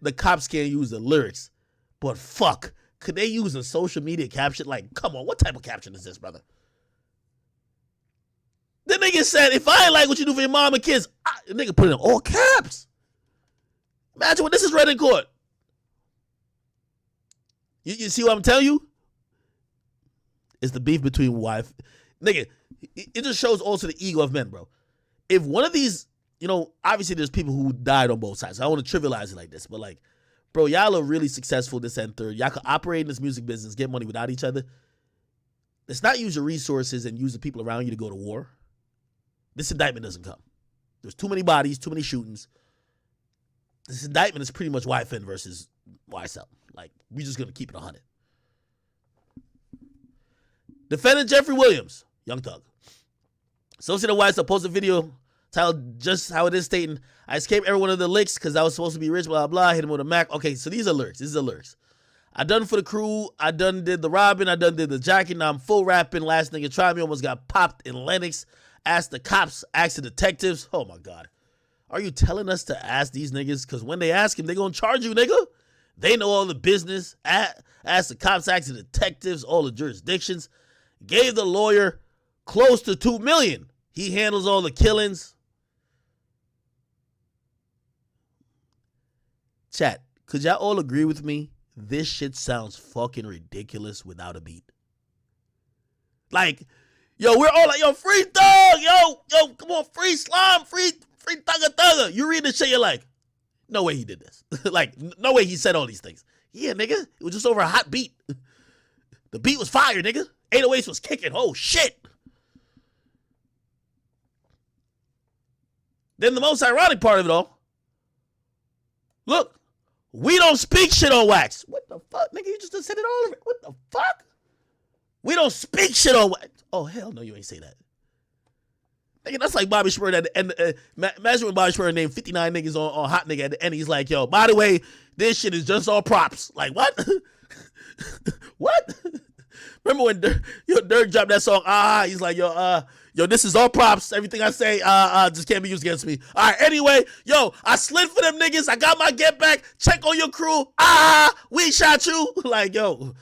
the cops can't use the lyrics, but fuck, could they use a social media caption? Like, come on, what type of caption is this, brother? The nigga said, if I ain't like what you do for your mom and kids, the nigga put it in all caps. Imagine what this is read in court. You see what I'm telling you? It's the beef between wife. Nigga, it just shows also the ego of men, bro. If one of these, obviously there's people who died on both sides. I don't want to trivialize it like this, but like, bro, y'all are really successful this and third. Y'all can operate in this music business, get money without each other. Let's not use your resources and use the people around you to go to war. This indictment doesn't come. There's too many bodies, too many shootings. This indictment is pretty much YFN versus YSL. Like, we just going to keep it 100. Defendant Jeffrey Williams, Young Thug. Associate of YSL posted a video titled Just How It Is, stating, I escaped every one of the licks because I was supposed to be rich, blah, blah, hit him with a Mac. Okay, so these are lyrics. These are the lyrics. I done for the crew. I done did the robbing. I done did the jacking. Now I'm full rapping. Last nigga tried me. Almost got popped in Lennox. Asked the cops. Asked the detectives. Oh, my God. Are you telling us to ask these niggas? Because when they ask him, they going to charge you, nigga. They know all the business. Ask the cops. Ask the detectives. All the jurisdictions. Gave the lawyer close to $2 million. He handles all the killings. Chat, could y'all all agree with me? This shit sounds fucking ridiculous without a beat. Like, yo, we're all like, yo, free Thug, yo, come on, free Slime, free Thugger. You read this shit, you're like, no way he did this. Like, no way he said all these things. Yeah, nigga, it was just over a hot beat. The beat was fire, nigga. 808s was kicking. Oh, shit. Then the most ironic part of it all, look, we don't speak shit on wax. What the fuck, nigga? You just said it all over. What the fuck? We don't speak shit on wax. Oh, hell no, you ain't say that. Nigga, that's like Bobby Shmurda at the end. Imagine when Bobby Shmurda named 59 niggas on Hot Nigga at the end. He's like, yo, by the way, this shit is just all props. Like, what? What? Remember when Dirk dropped that song, he's like, yo, this is all props. Everything I say, just can't be used against me. All right, anyway, yo, I slid for them niggas. I got my get back. Check on your crew. We shot you. Like, yo.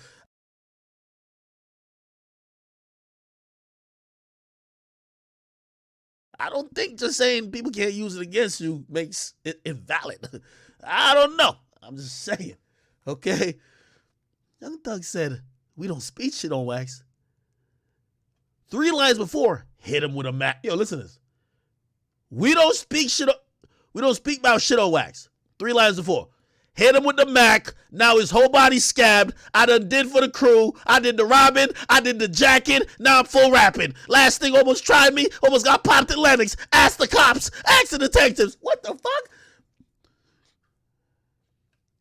I don't think just saying people can't use it against you makes it invalid. I don't know. I'm just saying. Okay? Young Thug said, we don't speak shit on wax. 3 lines before, hit him with a Mac. Yo, listen to this. We don't speak about shit on wax. 3 lines before. Hit him with the Mac. Now his whole body's scabbed. I done did for the crew. I did the robbing. I did the jacking. Now I'm full rapping. Last thing almost tried me. Almost got popped in Lennox. Ask the cops. Ask the detectives. What the fuck?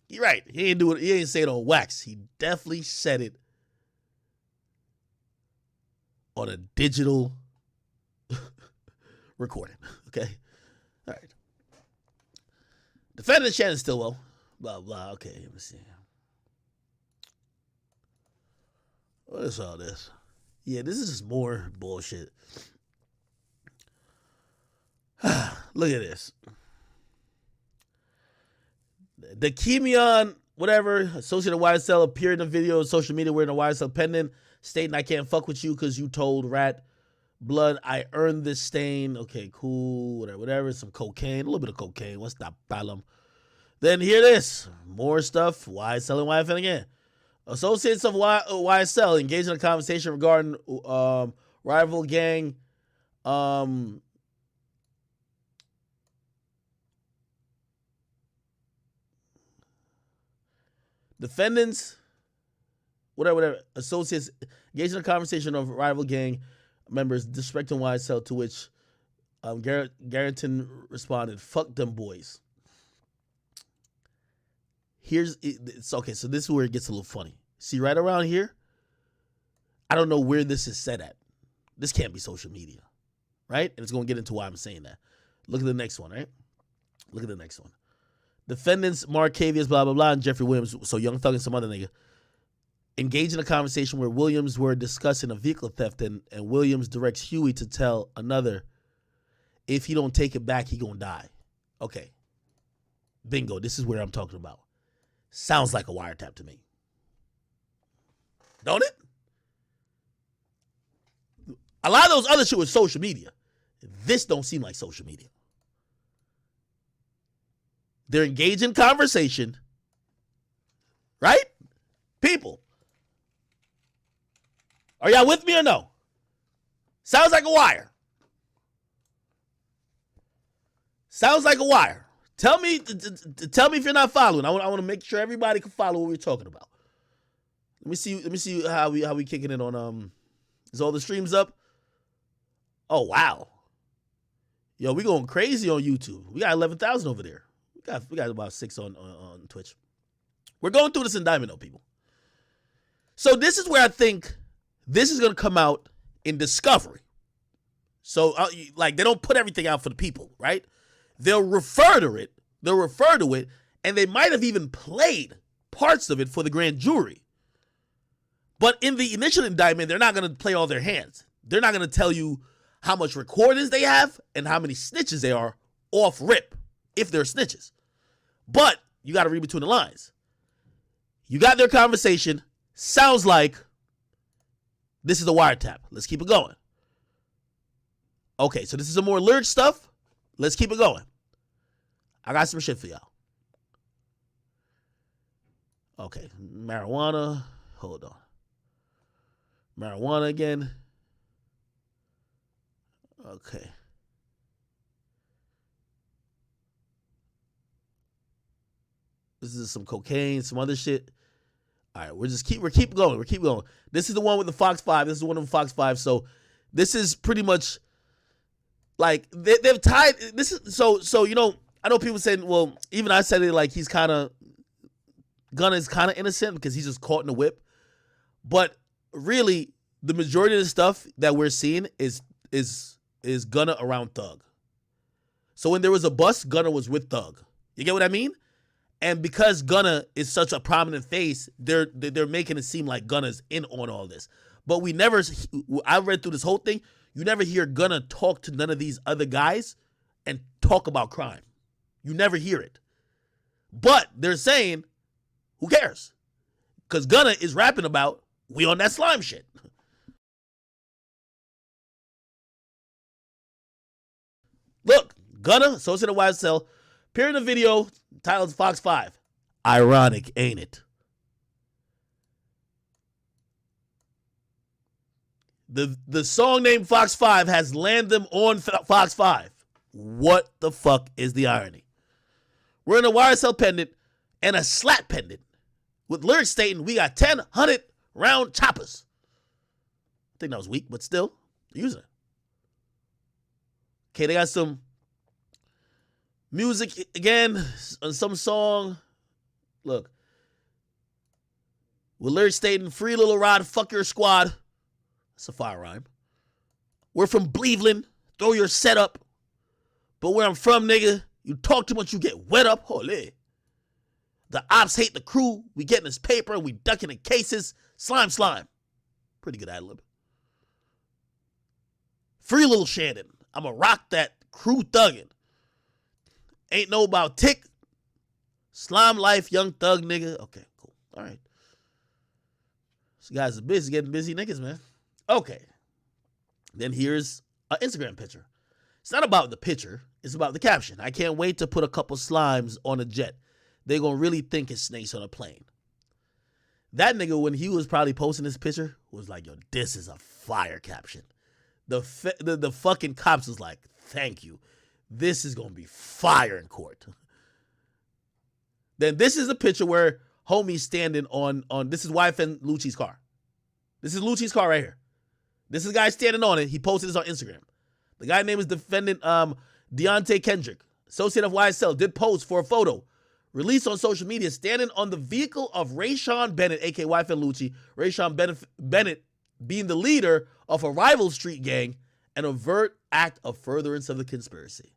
You're right. He ain't do it. He ain't say it on wax. He definitely said it on a digital recording. Okay? All right. Defendant Shannon Stillwell. Blah, blah. Okay, let me see. What is all this? Yeah, this is just more bullshit. Look at this. The Kemion, whatever, associate of YSL, appeared in a video on social media wearing a YSL pendant, stating, I can't fuck with you because you told Rat Blood I earned this stain. Okay, cool, whatever. Some cocaine, a little bit of cocaine. What's that problem? Then hear this. More stuff. YSL and YFN again. Associates of YSL engaged in a conversation regarding rival gang defendants, whatever, associates engaged in a conversation of rival gang members disrespecting YSL, to which Garrington responded, fuck them boys. It's okay, so this is where it gets a little funny. See, right around here, I don't know where this is set at. This can't be social media, right? And it's going to get into why I'm saying that. Look at the next one, right? Look at the next one. Defendants Markavius, blah, blah, blah, and Jeffrey Williams, so Young Thug and some other nigga, engaged in a conversation where Williams were discussing a vehicle theft, and Williams directs Huey to tell another, if he don't take it back, he gonna die. Okay. Bingo. This is where I'm talking about. Sounds like a wiretap to me. Don't it? A lot of those other shit was social media. This don't seem like social media. They're engaged in conversation. Right? People. Are y'all with me or no? Sounds like a wire. Sounds like a wire. Tell me if you're not following. I want to make sure everybody can follow what we're talking about. Let me see how we kicking it on is all the streams up? Oh wow. Yo, we going crazy on YouTube. We got 11,000 over there. We got about 6 on Twitch. We're going through this indictment though, people. So this is where I think this is going to come out in discovery. So like they don't put everything out for the people, right? They'll refer to it, and they might have even played parts of it for the grand jury. But in the initial indictment, they're not going to play all their hands. They're not going to tell you how much recordings they have and how many snitches they are off rip, if they're snitches. But you got to read between the lines. You got their conversation. Sounds like this is a wiretap. Let's keep it going. Okay, so this is some more lyric stuff. Let's keep it going. I got some shit for y'all. Okay, marijuana. Hold on. Marijuana again. Okay. This is some cocaine, some other shit. All right, we're keep going. This is the one with the Fox 5. This is one of Fox 5. So this is pretty much like they've tied this is so you know, I know people saying, well, even I said it like he's kind of Gunna is kind of innocent because he's just caught in the whip. But really, the majority of the stuff that we're seeing is Gunna around Thug. So when there was a bust, Gunna was with Thug. You get what I mean? And because Gunna is such a prominent face, they're making it seem like Gunna's in on all this. But I read through this whole thing, you never hear Gunna talk to none of these other guys and talk about crime. You never hear it. But they're saying, who cares? Because Gunna is rapping about, we on that slime shit. Look, Gunna, associated with YSL, appeared in a video titled Fox 5. Ironic, ain't it? The song named Fox 5 has landed them on Fox 5. What the fuck is the irony? We're in a YSL pendant and a slat pendant with lyrics stating we got 10 100 round choppers. I think that was weak, but still, they're using it. Okay, they got some music again on some song. Look. With lyrics stating, free little rod, fuck your squad. That's a fire rhyme. We're from Cleveland. Throw your setup. But where I'm from, nigga, you talk too much, you get wet up. Holy. The ops hate the crew. We getting this paper and we ducking in cases. Slime. Pretty good ad-lib. Free little Shannon. I'ma rock that crew thuggin'. Ain't no about tick. Slime life, young thug nigga. Okay, cool. All right. These guys are busy, getting busy niggas, man. Okay. Then here's an Instagram picture. It's not about the picture. It's about the caption. I can't wait to put a couple slimes on a jet. They're going to really think it's snakes on a plane. That nigga, when he was probably posting this picture, was like, yo, this is a fire caption. The fucking cops was like, thank you. This is going to be fire in court. Then this is a picture where homie's standing on this is YFN Lucci's car. This is Lucci's car right here. This is the guy standing on it. He posted this on Instagram. The guy name is defendant Deontay Kendrick, associate of YSL, did post for a photo released on social media standing on the vehicle of Rayshawn Bennett, aka YFN Lucci. Rayshawn Bennett being the leader of a rival street gang, an overt act of furtherance of the conspiracy.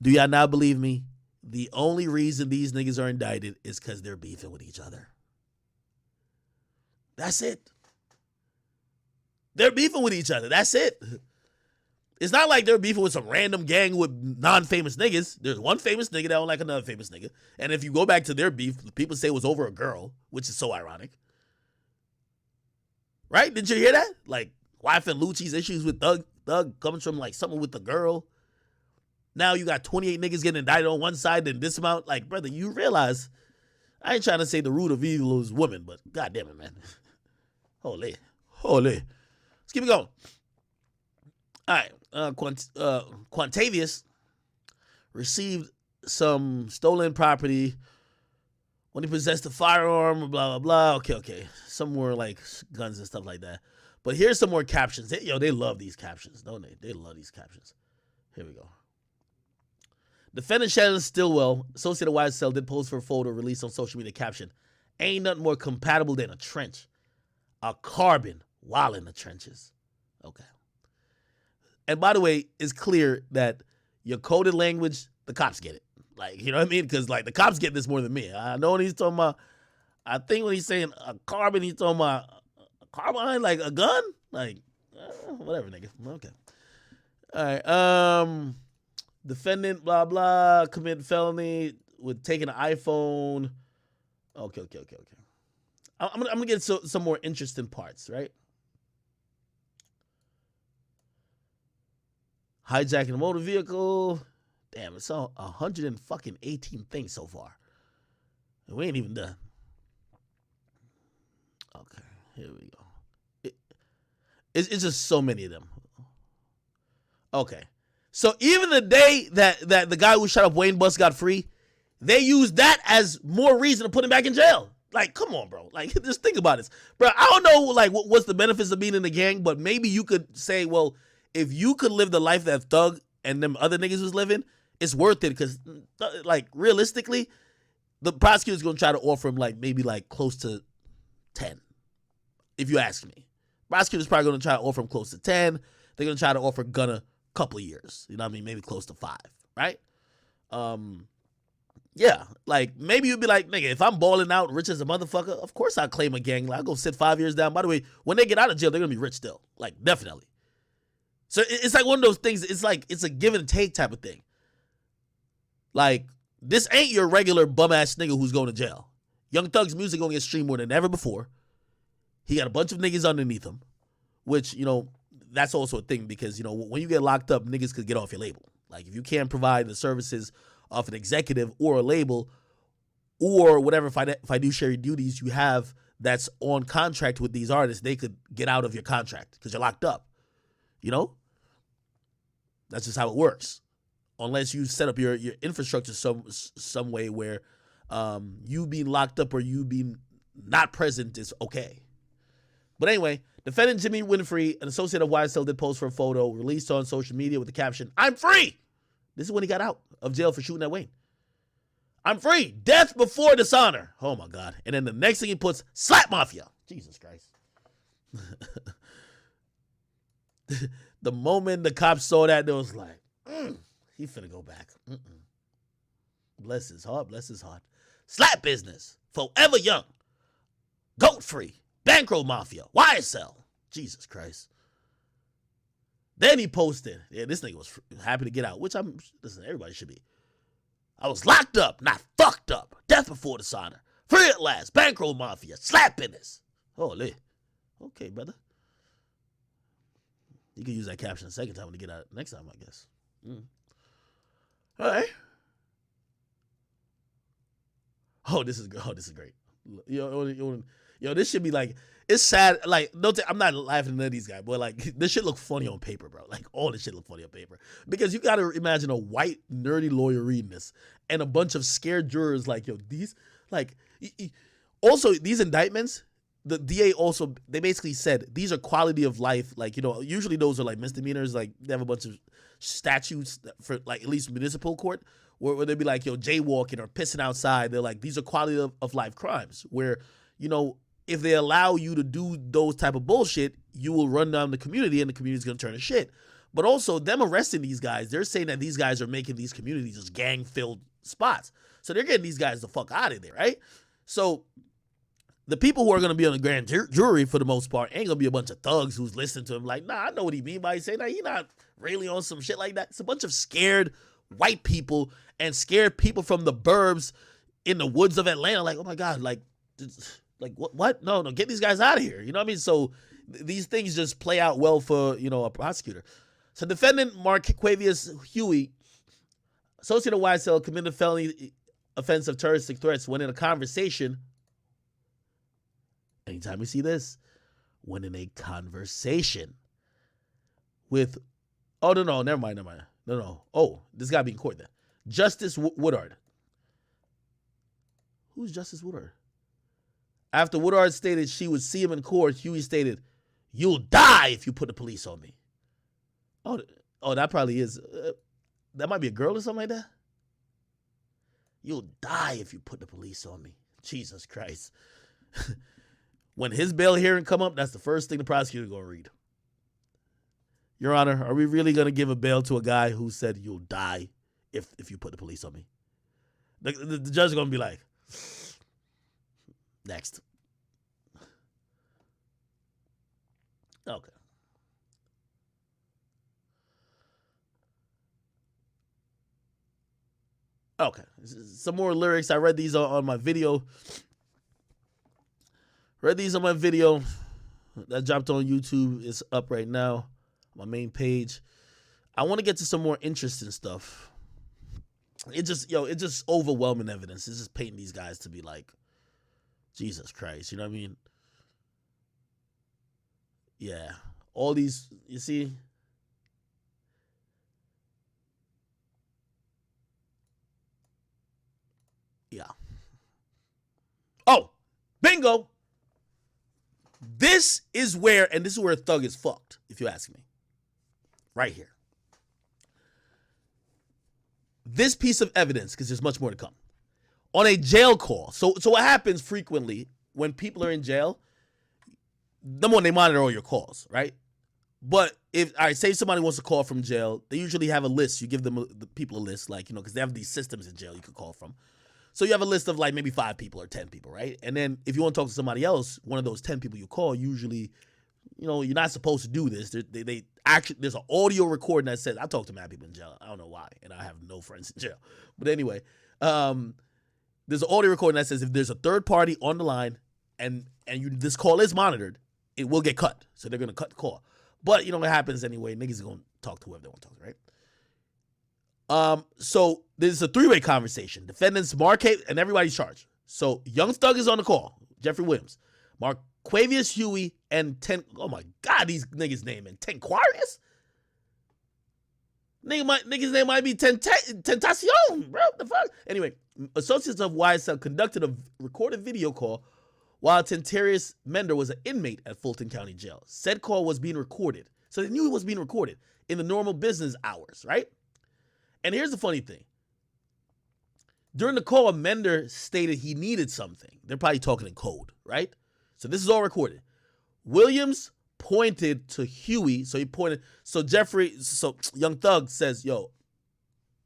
Do y'all not believe me? The only reason these niggas are indicted is because they're beefing with each other. That's it. They're beefing with each other. That's it. It's not like they're beefing with some random gang with non-famous niggas. There's one famous nigga that don't like another famous nigga. And if you go back to their beef, people say it was over a girl, which is so ironic. Right? Did you hear that? Like, Wife and Lucci's issues with Thug comes from like something with the girl. Now you got 28 niggas getting indicted on one side, then this amount. Like, brother, you realize, I ain't trying to say the root of evil is women, but God damn it, man. Holy. Let's keep it going. All right. Quantavious received some stolen property when he possessed a firearm, blah, blah, blah. Okay. Some more like guns and stuff like that. But here's some more captions. They love these captions, don't they? They love these captions. Here we go. Defendant Shannon Stillwell, Associated YSL, did post for a photo released on social media caption, "Ain't nothing more compatible than a trench. A carbon while in the trenches." Okay. And by the way, it's clear that your coded language, the cops get it. Like, you know what I mean? Because, like, the cops get this more than me. I know when he's talking about, I think when he's saying a carbon, he's talking about a carbine, like a gun? Like, whatever, nigga. Okay. All right. Defendant, blah, blah, committed felony with taking an iPhone. Okay. I'm gonna get some more interesting parts, right? Hijacking a motor vehicle. Damn, it's all 118 things so far. And we ain't even done. Okay, here we go. It's just so many of them. Okay. So even the day that the guy who shot up Wayne Bus got free, they used that as more reason to put him back in jail. Like, come on, bro. Like, just think about this. Bro, I don't know, like, what's the benefits of being in the gang, but maybe you could say, well, if you could live the life that Thug and them other niggas was living, it's worth it because, like, realistically, the prosecutor's going to try to offer him, like, maybe, like, close to 10, if you ask me. Prosecutor's probably going to try to offer him close to 10. They're going to try to offer Gunna couple of years, you know what I mean? Maybe close to 5, right? Yeah, like maybe you'd be like, nigga, if I'm balling out rich as a motherfucker, of course I'll claim a gang. Like, I'll go sit 5 years down. By the way, when they get out of jail, they're gonna be rich still, like definitely. So it's like one of those things. It's like it's a give and take type of thing. Like, this ain't your regular bum ass nigga who's going to jail. Young Thug's music gonna get streamed more than ever before. He got a bunch of niggas underneath him, which, you know, that's also a thing because, you know, when you get locked up, niggas could get off your label. Like, if you can't provide the services of an executive or a label or whatever fiduciary duties you have that's on contract with these artists, they could get out of your contract because you're locked up. You know? That's just how it works. Unless you set up your infrastructure some way where you being locked up or you being not present is okay. But anyway, defendant Jimmy Winfrey, an associate of YSL, did post for a photo released on social media with the caption, "I'm free." This is when he got out of jail for shooting at Wayne. "I'm free. Death before dishonor." Oh, my God. And then the next thing he puts, "Slap Mafia." Jesus Christ. The moment the cops saw that, they was like, he finna go back. Bless his heart, bless his heart. Slap business. Forever young. Goat free. Bankroll Mafia. YSL. Jesus Christ. Then he posted, yeah, this nigga was happy to get out, which listen, everybody should be. "I was locked up, not fucked up. Death before dishonor. Free at last. Bankroll Mafia. Slap business." Holy. Okay, brother. You can use that caption the second time when you get out next time, I guess. All right. Oh, this is great. Yo, this should be like, it's sad. Like, I'm not laughing at none of these guys, but like, this shit look funny on paper, bro. Like, all this shit look funny on paper. Because you got to imagine a white, nerdy lawyer reading this and a bunch of scared jurors like, yo, these, like, also, these indictments, the DA also, they basically said, these are quality of life. Like, you know, usually those are like misdemeanors. Like, they have a bunch of statutes for, like, at least municipal court, where they'd be like, yo, jaywalking or pissing outside. They're like, these are quality of life crimes where, you know, if they allow you to do those type of bullshit, you will run down the community and the community's going to turn to shit. But also, them arresting these guys, they're saying that these guys are making these communities just gang-filled spots. So they're getting these guys the fuck out of there, right? So the people who are going to be on the grand jury, for the most part, ain't going to be a bunch of thugs who's listening to him like, nah, I know what he mean by saying that. He not really on some shit like that. It's a bunch of scared white people and scared people from the burbs in the woods of Atlanta. Like, oh my God, like what? No, get these guys out of here. You know what I mean? So these things just play out well for, a prosecutor. So defendant Marquavius Huey, associate of YSL, committed a felony offense of terroristic threats when in a conversation. Anytime we see this, when in a conversation with, oh, no, never mind. No. Oh, this got to be in court then. Justice Woodard. Who's Justice Woodard? After Woodard stated she would see him in court, Huey stated, "You'll die if you put the police on me." Oh, that probably is. That might be a girl or something like that. You'll die if you put the police on me. Jesus Christ. When his bail hearing come up, that's the first thing the prosecutor going to read. Your Honor, are we really going to give a bail to a guy who said you'll die if you put the police on me? The judge is going to be like, next. Okay. Okay. Some more lyrics. I read these on my video. Read these on my video that dropped on YouTube. It's up right now, my main page. I want to get to some more interesting stuff. It's just overwhelming evidence. It's just painting these guys to be like, Jesus Christ, you know what I mean? Yeah. All these, you see? Yeah. Oh, bingo. This is where Thug is fucked, if you ask me. Right here. This piece of evidence, because there's much more to come. On a jail call. So what happens frequently when people are in jail, number one, they monitor all your calls, right? But say somebody wants to call from jail, they usually have a list. You give them the people a list, like, because they have these systems in jail you could call from. So you have a list of like maybe 5 people or 10 people, right? And then if you want to talk to somebody else, one of those 10 people you call, usually, you're not supposed to do this. They actually, there's an audio recording that says, I talk to mad people in jail. I don't know why, and I have no friends in jail. But anyway, there's an audio recording that says if there's a third party on the line and this call is monitored, it will get cut. So they're going to cut the call. But what happens anyway, niggas are going to talk to whoever they want to talk to, right? So there's a 3-way conversation. Defendants Marquavius and everybody's charged. So Young Thug is on the call. Jeffrey Williams, Marquavius Huey, and oh my God, these niggas' name and Tenquarius. Niggas' name might be Tentacion, bro. The fuck. Anyway, associates of YSL conducted a recorded video call while Tentarius Mender was an inmate at Fulton County Jail. Said call was being recorded, so they knew it was being recorded in the normal business hours, right? And here's the funny thing. During the call, Mender stated he needed something. They're probably talking in code, right? So this is all recorded. Williams pointed to Huey. So he pointed. So Young Thug says, yo,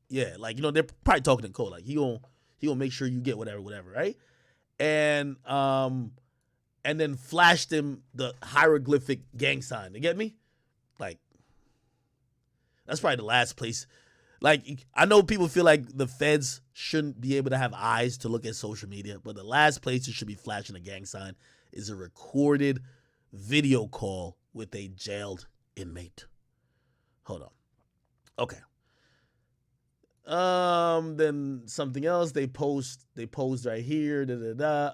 yeah, like, they're probably talking in code. Like, he gonna make sure you get whatever, right? And then flashed him the hieroglyphic gang sign. You get me? Like, that's probably the last place. Like, I know people feel like the feds shouldn't be able to have eyes to look at social media, but the last place you should be flashing a gang sign is a recorded video call with a jailed inmate. Hold on. Okay. Then something else they posed right here.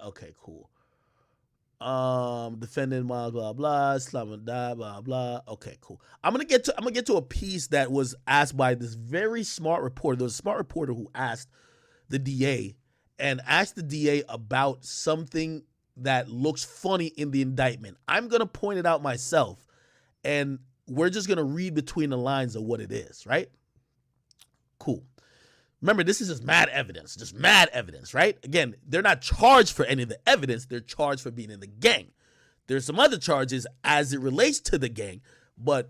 Okay, cool. Defendant blah blah blah, blah blah. Okay, cool. I'm gonna get to a piece that was asked by this very smart reporter. There was a smart reporter who asked the DA about something that looks funny in the indictment. I'm gonna point it out myself, and we're just gonna read between the lines of what it is, right? Cool. Remember, this is just mad evidence, right? Again, they're not charged for any of the evidence. They're charged for being in the gang. There's some other charges as it relates to the gang, but,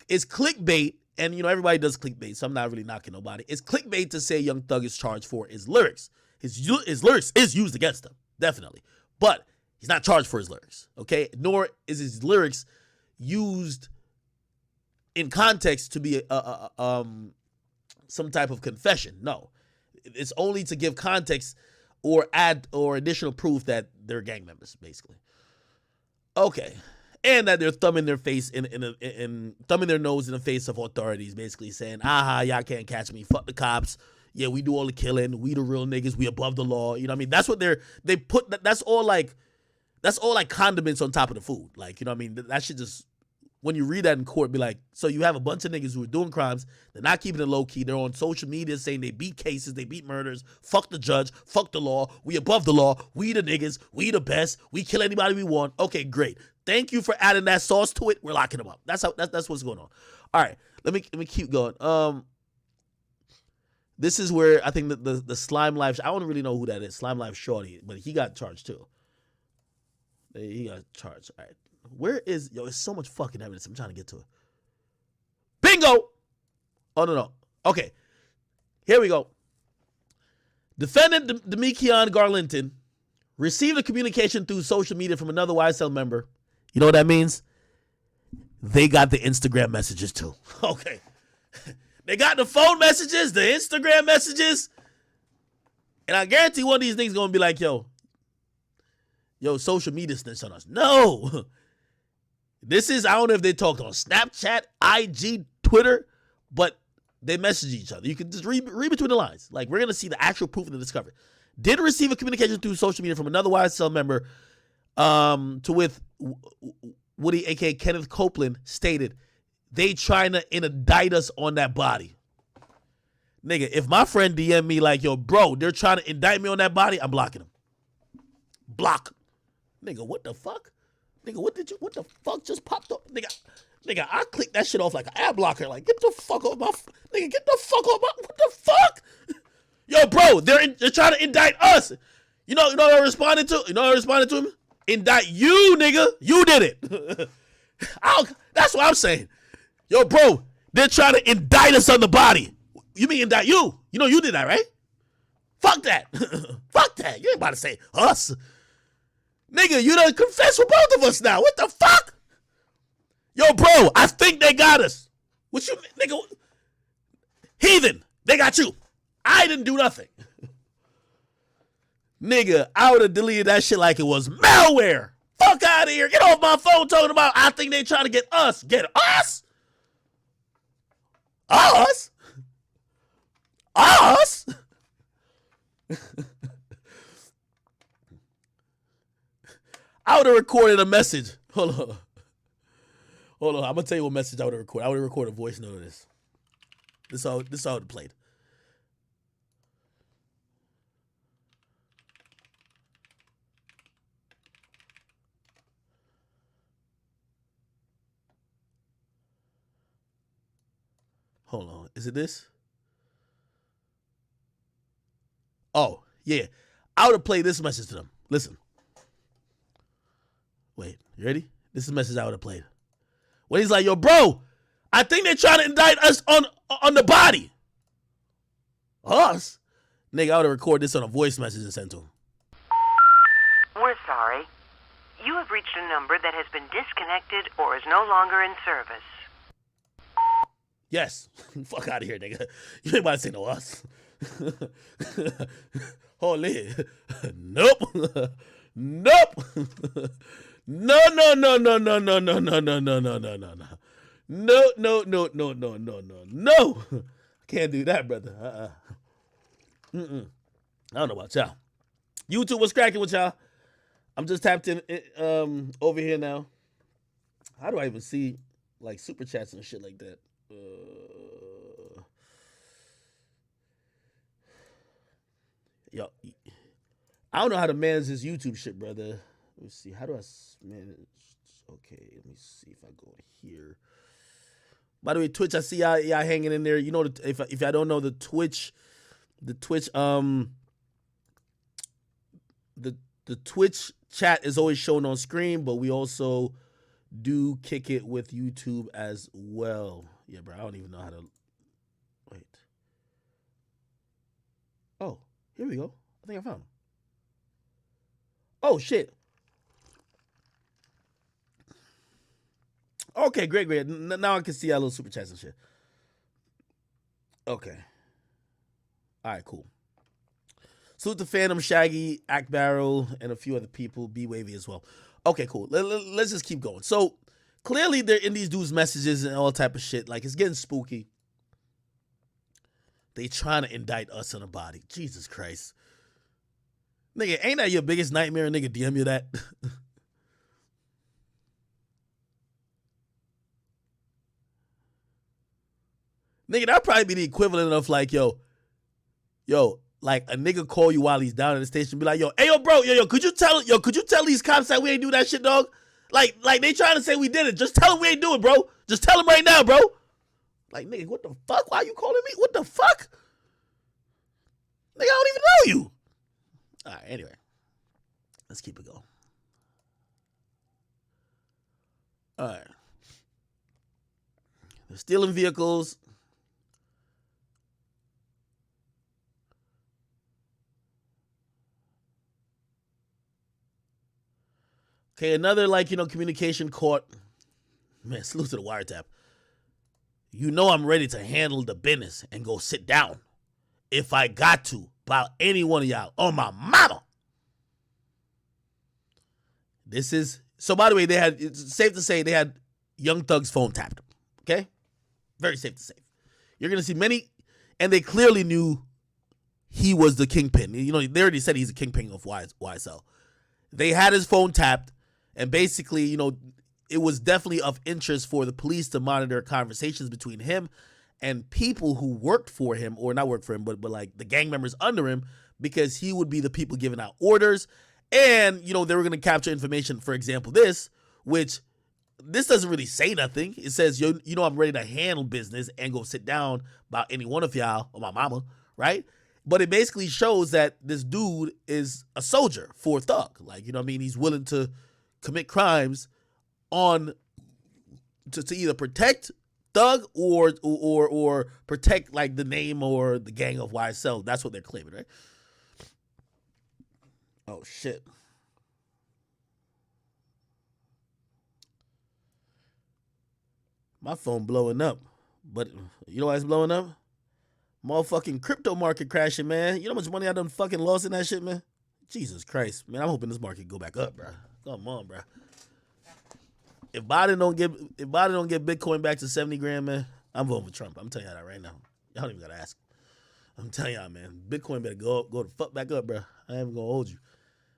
it's clickbait, and, everybody does clickbait, so I'm not really knocking nobody. It's clickbait to say Young Thug is charged for his lyrics. His lyrics is used against him, definitely, but he's not charged for his lyrics, okay? Nor is his lyrics used in context to be some type of confession. No, it's only to give context or add or additional proof that they're gang members, basically. Okay, and that they're thumbing their face in thumbing their nose in the face of authorities, basically saying, "Aha, y'all can't catch me. Fuck the cops. Yeah, we do all the killing. We the real niggas. We above the law." You know what I mean? That's what they put. That's all like condiments on top of the food. Like, you know what I mean? That should just, when you read that in court, be like, so you have a bunch of niggas who are doing crimes. They're not keeping it low key. They're on social media saying they beat cases, they beat murders. Fuck the judge. Fuck the law. We above the law. We the niggas. We the best. We kill anybody we want. Okay, great. Thank you for adding that sauce to it. We're locking them up. That's what's going on. All right, let me keep going. This is where I think the Slime Life. I don't really know who that is. Slime Life Shorty, but he got charged too. He got charged. All right. Where is, it's so much fucking evidence. I'm trying to get to it. Bingo! Oh, no. Okay. Here we go. Defendant Demikion Garlinton received a communication through social media from another YSL member. You know what that means? They got the Instagram messages too. Okay. They got the phone messages, the Instagram messages. And I guarantee one of these niggas gonna be like, yo, social media snitched on us. No. This is, I don't know if they talked on Snapchat, IG, Twitter, but they message each other. You can just read between the lines. Like, we're going to see the actual proof of the discovery. Did receive a communication through social media from another YSL member, with Woody, a.k.a. Kenneth Copeland, stated, they trying to indict us on that body. Nigga, if my friend DM me like, yo, bro, they're trying to indict me on that body, I'm blocking them. Block. Nigga, what the fuck? Nigga, what the fuck just popped up? Nigga, I clicked that shit off like an ad blocker. Like, get the fuck off my, nigga, get the fuck off my, what the fuck? Yo, bro, they're trying to indict us. You know what I responded to? You know what I responded to him? Indict you, nigga. You did it. That's what I'm saying. Yo, bro, they're trying to indict us on the body. You mean indict you? You know you did that, right? Fuck that. Fuck that. You ain't about to say us. Nigga, you done confessed for both of us now. What the fuck? Yo, bro, I think they got us. What you, nigga? Heathen, they got you. I didn't do nothing. Nigga, I would have deleted that shit like it was malware. Fuck out of here. Get off my phone talking about I think they trying to get us. Get us? Us? Us? I would have recorded a message. Hold on. I'm gonna tell you what message I would have recorded. I would have recorded a voice note of this. This how it would have played. Hold on. Is it this? Oh, yeah. I would have played this message to them. Listen. Wait, you ready? This is the message I would have played. When he's like, yo, bro, I think they're trying to indict us on the body. Us? Nigga, I would have recorded this on a voice message and sent to him. We're sorry. You have reached a number that has been disconnected or is no longer in service. Yes. Fuck out of here, nigga. You ain't about to say no us. Holy. Nope. Nope. No. No. Can't do that, brother. I don't know about y'all. YouTube, what's cracking with y'all? I'm just tapped in over here now. How do I even see like super chats and shit like that? Yo, I don't know how to manage this YouTube shit, brother. Let me see. How do I manage? Okay, let me see if I go here. By the way, Twitch, I see y'all hanging in there. You know, if I don't know the Twitch the Twitch chat is always shown on screen, but we also do kick it with YouTube as well. Yeah, bro, I don't even know how to wait. Oh, here we go. I think I found him. Oh shit. Okay, great. Now I can see our little super chats and shit. Okay. All right, cool. Salute to Phantom, Shaggy, Act Barrel, and a few other people. B Wavy as well. Okay, cool. Let's just keep going. So clearly they're in these dudes' messages and all type of shit. Like, it's getting spooky. They trying to indict us on a body. Jesus Christ. Nigga, ain't that your biggest nightmare? Nigga, DM you that? Nigga, that'd probably be the equivalent of like, yo, like a nigga call you while he's down at the station, be like, yo, hey, yo, bro, could you tell these cops that we ain't do that shit, dog? Like they trying to say we did it. Just tell them we ain't do it, bro. Just tell them right now, bro. Like, nigga, what the fuck? Why are you calling me? What the fuck? Nigga, I don't even know you. All right, anyway, let's keep it going. All right. They're stealing vehicles. Okay, another, like, communication caught. Man, salute to the wiretap. You know I'm ready to handle the business and go sit down if I got to about any one of y'all on my mama. This is, so by the way, it's safe to say they had Young Thug's phone tapped. Okay? Very safe to say. You're going to see many, and they clearly knew he was the kingpin. They already said he's a kingpin of YSL. They had his phone tapped. And basically, it was definitely of interest for the police to monitor conversations between him and people who worked for him, or not worked for him, but like the gang members under him, because he would be the people giving out orders. And, they were going to capture information, for example, this doesn't really say nothing. It says, I'm ready to handle business and go sit down about any one of y'all or my mama, right? But it basically shows that this dude is a soldier for Thug. Like, he's willing to commit crimes to either protect Thug or protect like the name or the gang of YSL. That's what they're claiming, right? Oh shit. My phone blowing up. But you know why it's blowing up? Motherfucking crypto market crashing, man. You know how much money I done fucking lost in that shit, man? Jesus Christ, man. I'm hoping this market go back up, bro. Come on, bro. If Biden don't get Bitcoin back to 70 grand, man, I'm voting for Trump. I'm telling y'all that right now. Y'all don't even gotta ask. I'm telling y'all, man, Bitcoin better go the fuck back up, bro. I ain't even gonna hold you.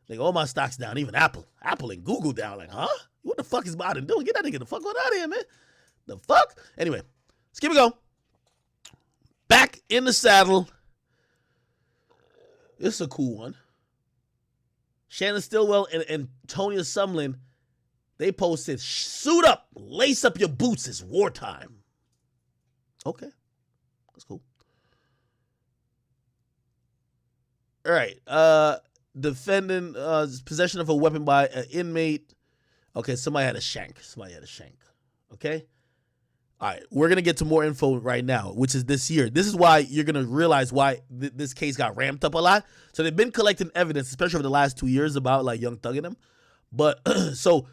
Like, all my stocks down, even Apple and Google down. Like, huh? What the fuck is Biden doing? Get that nigga the fuck out of here, man. The fuck? Anyway, let's keep it going. Back in the saddle. This is a cool one. Shannon Stillwell and Tonya Sumlin, they posted, suit up, lace up your boots, it's wartime. Okay, that's cool. All right, defendant possession of a weapon by an inmate. Okay, somebody had a shank. Okay, all right, we're gonna get to more info right now, which is this year. This is why you're gonna realize why this case got ramped up a lot. So they've been collecting evidence, especially over the last 2 years, about like Young Thug and them. But so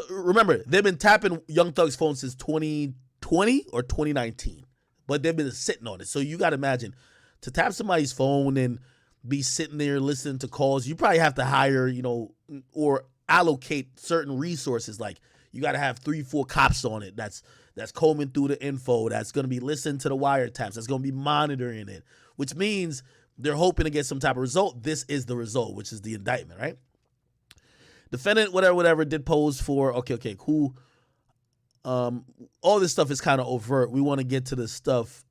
remember, they've been tapping Young Thug's phone since 2020 or 2019, but they've been sitting on it. So you got to imagine, to tap somebody's phone and be sitting there listening to calls, you probably have to hire, or allocate certain resources. Like, you got to have 3-4 cops on it. That's combing through the info. That's going to be listening to the wiretaps. That's going to be monitoring it, which means they're hoping to get some type of result. This is the result, which is the indictment, right? Defendant, whatever, did pose for, okay, cool. All this stuff is kind of overt. We want to get to the stuff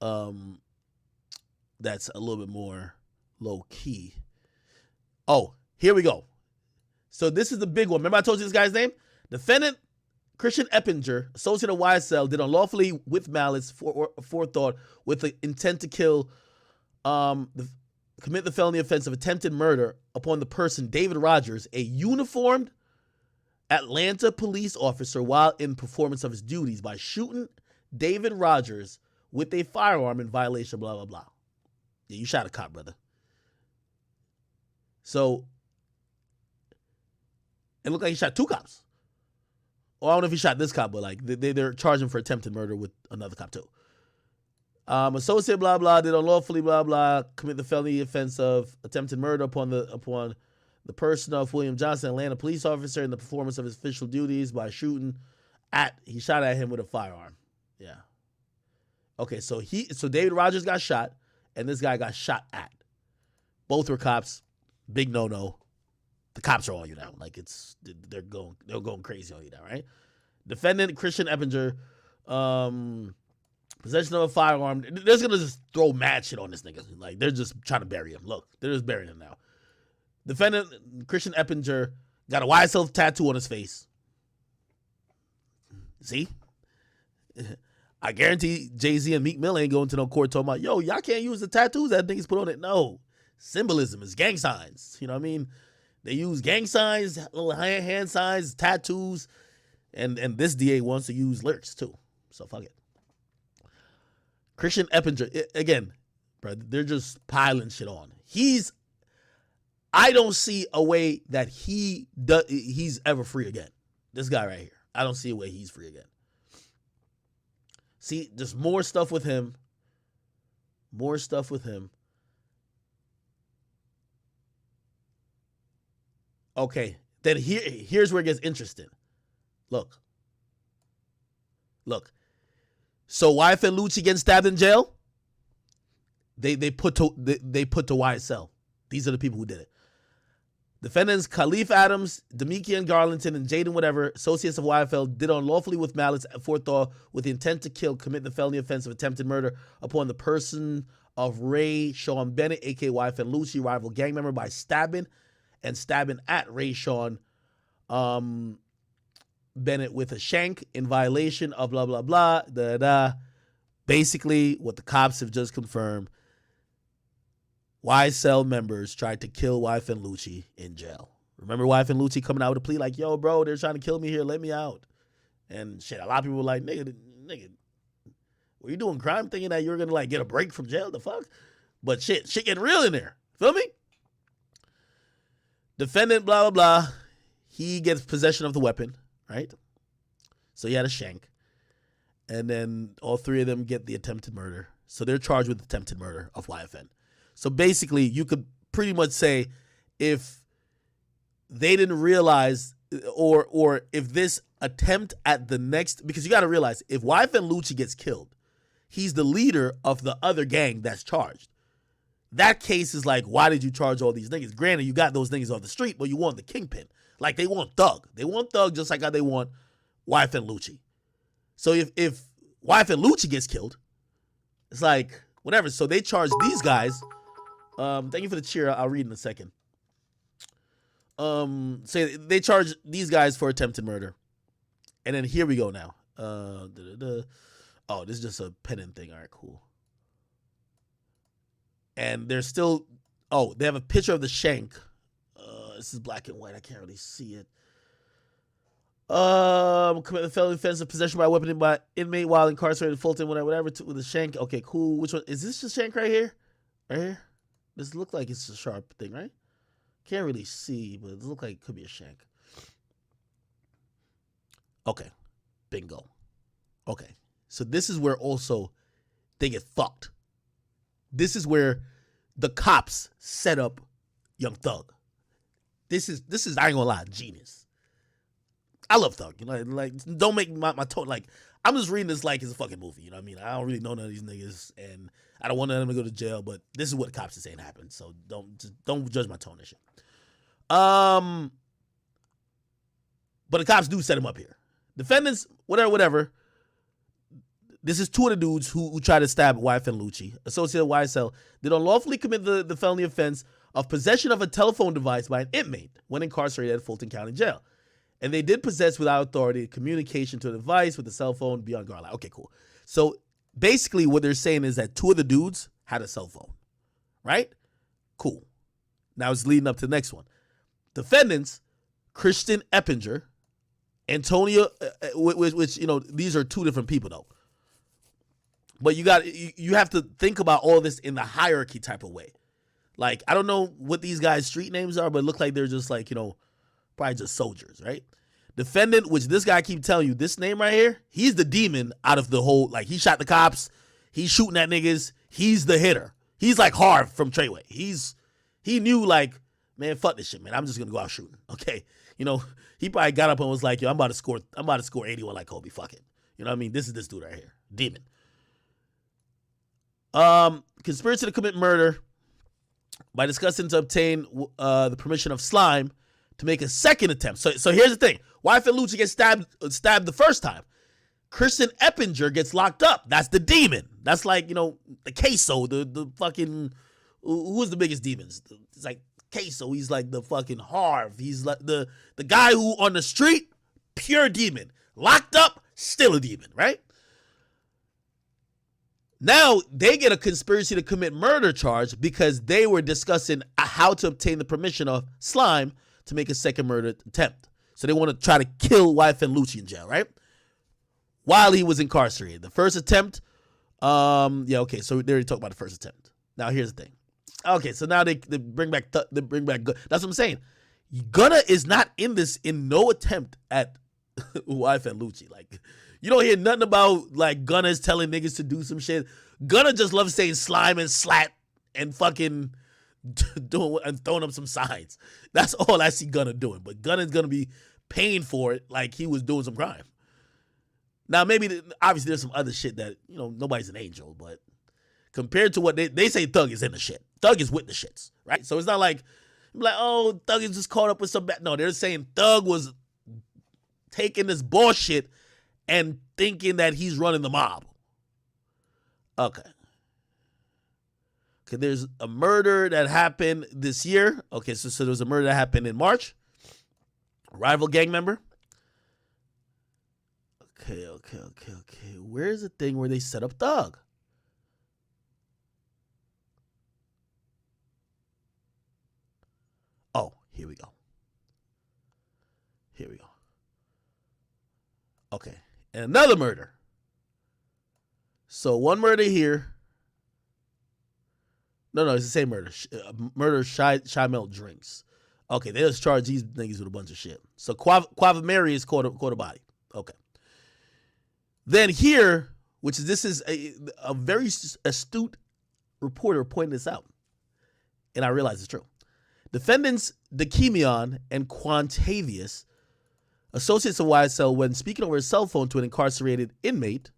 that's a little bit more low key. Oh, here we go. So this is the big one. Remember I told you this guy's name? Defendant Christian Eppinger, associate of YSL, did unlawfully with malice, forethought, with the intent to kill, commit the felony offense of attempted murder upon the person David Rogers, a uniformed Atlanta police officer, while in performance of his duties by shooting David Rogers with a firearm in violation of blah, blah, blah. Yeah, you shot a cop, brother. So, it looked like he shot two cops. Well, I don't know if he shot this cop, but like they're charging for attempted murder with another cop too. Associate blah blah did unlawfully blah blah commit the felony offense of attempted murder upon the person of William Johnson, Atlanta police officer, in the performance of his official duties by shooting he shot at him with a firearm. Yeah. Okay, so David Rogers got shot, and this guy got shot at. Both were cops. Big no. The cops are on you now. Like they're going crazy on you now, right? Defendant Christian Eppinger, possession of a firearm. They're gonna just throw mad shit on this nigga. Like they're just trying to bury him. Look, they're just burying him now. Defendant Christian Eppinger got a YSL tattoo on his face. See? I guarantee Jay-Z and Meek Mill ain't going to no court talking about, yo, y'all can't use the tattoos that niggas put on it. No. Symbolism is gang signs. You know what I mean? They use gang signs, little hand signs, tattoos, and this DA wants to use lyrics too. So fuck it. Christian Eppinger, again, bro, they're just piling shit on. I don't see a way that he's ever free again. This guy right here. I don't see a way he's free again. See, just more stuff with him. More stuff with him. Okay, then here's where it gets interesting. Look. So YFN Lucci getting stabbed in jail? They put to YSL. These are the people who did it. Defendants Khalif Adams, Demikian Garlington, and Jaden whatever, associates of YFL, did unlawfully with malice aforethought with the intent to kill, commit the felony offense of attempted murder upon the person of Ray Sean Bennett, aka YFN Lucci, rival gang member, by stabbing at Ray Sean Bennett with a shank in violation of blah, blah, blah, Basically, what the cops have just confirmed, YSL members tried to kill YFN Lucci in jail. Remember YFN Lucci coming out with a plea like, yo, bro, they're trying to kill me here, let me out. And shit, a lot of people were like, nigga, were you doing crime thinking that you were going to like get a break from jail? The fuck? But shit getting real in there. Feel me? Defendant, blah, blah, blah. He gets possession of the weapon, right? So he had a shank. And then all three of them get the attempted murder. So they're charged with attempted murder of YFN. So basically, you could pretty much say if they didn't realize or if this attempt at the next, because you got to realize, if YFN Lucci gets killed, he's the leader of the other gang that's charged. That case is like, why did you charge all these niggas? Granted, you got those niggas off the street, but you want the kingpin. Like, they want Thug. They want Thug just like how they want YFN Lucci. So if YFN Lucci gets killed, it's like, whatever. So they charge these guys. Thank you for the cheer. I'll read in a second. Say they charge these guys for attempted murder. And then here we go now. Oh, this is just a pennant thing. All right, cool. And they're still, they have a picture of the shank. This is black and white. I can't really see it. Commit the felony offense of possession by weapon by inmate while incarcerated in Fulton, whatever, with a shank. Okay, cool. Which one? Is this the shank right here? Right here? This looks like it's a sharp thing, right? Can't really see, but it looks like it could be a shank. Okay. Bingo. Okay. So this is where also they get fucked. This is where the cops set up Young Thug. This is I ain't gonna lie, genius. I love Thug. You know, like don't make my tone like I'm just reading this like it's a fucking movie. You know what I mean? I don't really know none of these niggas, and I don't want them to go to jail. But this is what the cops are saying happened. So don't judge my tone and shit. But the cops do set him up here. Defendants, whatever. This is two of the dudes who tried to stab YFN Lucci, associated with YSL, did unlawfully commit the felony offense of possession of a telephone device by an inmate when incarcerated at Fulton County Jail. And they did possess without authority communication to a device with a cell phone beyond guard line. Okay, cool. So basically what they're saying is that 2 of the dudes had a cell phone, right? Cool. Now it's leading up to the next one. Defendants, Christian Eppinger, Antonio, which these are 2 different people though. But you have to think about all this in the hierarchy type of way. Like, I don't know what these guys' street names are, but it look like they're just like, probably just soldiers, right? Defendant, which this guy keep telling you, this name right here, he's the demon out of the whole, like, he shot the cops, he's shooting at niggas, he's the hitter. He's like Harv from Treyway. He knew, like, man, fuck this shit, man. I'm just gonna go out shooting. Okay. He probably got up and was like, yo, I'm about to score 81 like Kobe. Fuck it. You know what I mean? This is this dude right here. Demon. Conspiracy to commit murder by discussing to obtain the permission of Slime to make a second attempt. So here's the thing. YSL Lucci gets stabbed the first time. Christian Eppinger gets locked up. That's the demon. That's like, the queso, the fucking, who's the biggest demons? It's like queso. He's like the fucking Harv. He's like the guy who on the street, pure demon. Locked up, still a demon, right? Now they get a conspiracy to commit murder charge because they were discussing how to obtain the permission of Slime to make a second murder attempt. So they want to try to kill YSL Lucci in jail, right? While he was incarcerated. The first attempt, okay, so they already talked about the first attempt. Now here's the thing. Okay, so now they bring back that's what I'm saying. Gunna is not in this in no attempt at YSL Lucci. Like, you don't hear nothing about like Gunna is telling niggas to do some shit. Gunna just loves saying slime and slat and fucking doing and throwing up some signs. That's all I see Gunna doing. But Gunna's gonna be paying for it like he was doing some crime. Now maybe obviously there's some other shit that nobody's an angel, but compared to what they say, Thug is in the shit. Thug is with the shits, right? So it's not like oh, Thug is just caught up with some bad. No, they're saying Thug was taking this bullshit and thinking that he's running the mob. Okay, there's a murder that happened this year. Okay, so there was a murder that happened in March. A rival gang member. Okay. Where's the thing where they set up Thug? Oh, here we go. Okay, and another murder. So one murder here. No, it's the same murder. Murder Shymel Drinks. Okay, they just charge these niggas with a bunch of shit. So Quava Mary is caught a body. Okay. Then here, this is a very astute reporter pointed this out, and I realize it's true. Defendants Dikemion and Quantavius, associates of YSL, when speaking over his cell phone to an incarcerated inmate,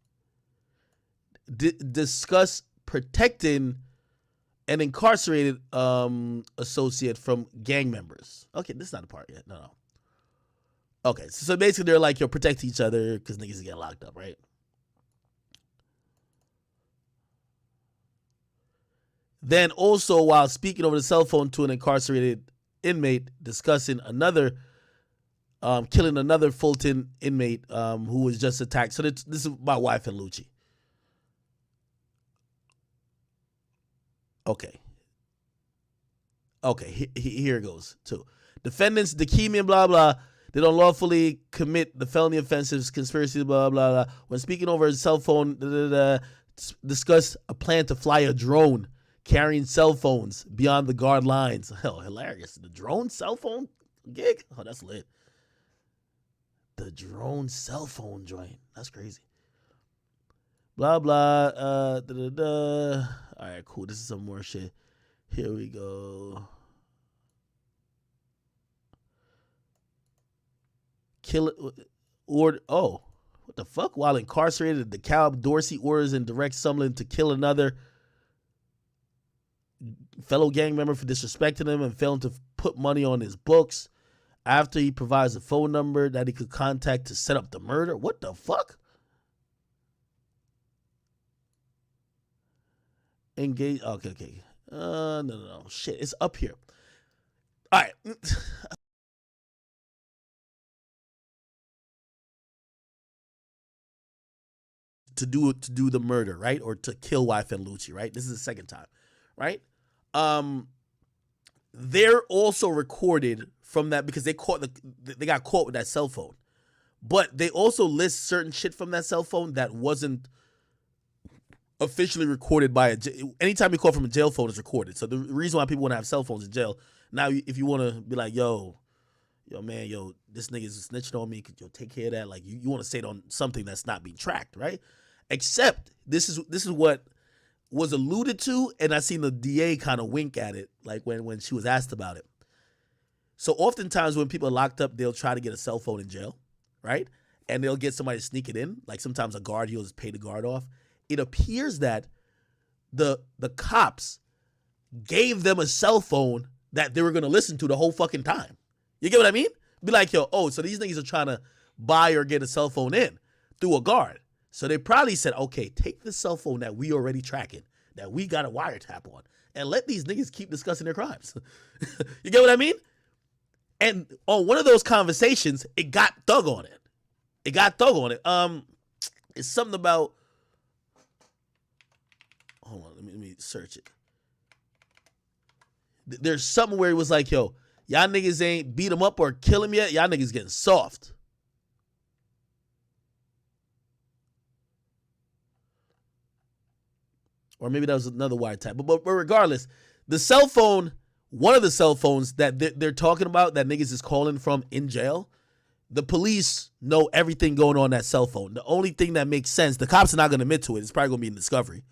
discuss protecting an incarcerated associate from gang members. Okay, this is not a part yet. No. Okay, so basically they're like, you'll protect each other because niggas get locked up, right? Then also, while speaking over the cell phone to an incarcerated inmate, discussing killing another Fulton inmate who was just attacked. So this is about YSL Lucci. Okay, here it goes, too. Defendants, Dikemian, blah, blah, they don't lawfully commit the felony offenses, conspiracy, blah, blah, blah. When speaking over his cell phone, discuss a plan to fly a drone carrying cell phones beyond the guard lines. Hell, hilarious. The drone cell phone gig? Oh, that's lit. The drone cell phone joint. That's crazy. Blah, blah. All right, cool. This is some more shit. Here we go. What the fuck? While incarcerated, the DeKalb Dorsey orders and directs someone to kill another fellow gang member for disrespecting him and failing to put money on his books after he provides a phone number that he could contact to set up the murder. What the fuck? Engage. Okay. No. Shit, it's up here. All right. do the murder, right? Or to kill YFN Lucci, right? This is the second time, right? They're also recorded from that because they got caught with that cell phone. But they also list certain shit from that cell phone that wasn't officially recorded by anytime you call from a jail phone, it's recorded. So the reason why people want to have cell phones in jail, now if you want to be like, yo, man, this nigga's snitching on me, take care of that. Like you want to say it on something that's not being tracked, right? Except this is what was alluded to, and I seen the DA kind of wink at it, like when she was asked about it. So oftentimes when people are locked up, they'll try to get a cell phone in jail, right? And they'll get somebody to sneak it in. Like sometimes a guard, he'll just pay the guard off. It appears that the cops gave them a cell phone that they were going to listen to the whole fucking time. You get what I mean? Be like, so these niggas are trying to buy or get a cell phone in through a guard. So they probably said, okay, take the cell phone that we already tracking, that we got a wiretap on, and let these niggas keep discussing their crimes. You get what I mean? And on one of those conversations, it got Thug on it. It's something about, hold on, let me search it. There's something where it was like, y'all niggas ain't beat him up or kill him yet. Y'all niggas getting soft. Or maybe that was another wiretap. But regardless, the cell phone, one of the cell phones that they're talking about that niggas is calling from in jail, the police know everything going on that cell phone. The only thing that makes sense, the cops are not going to admit to it. It's probably going to be in discovery.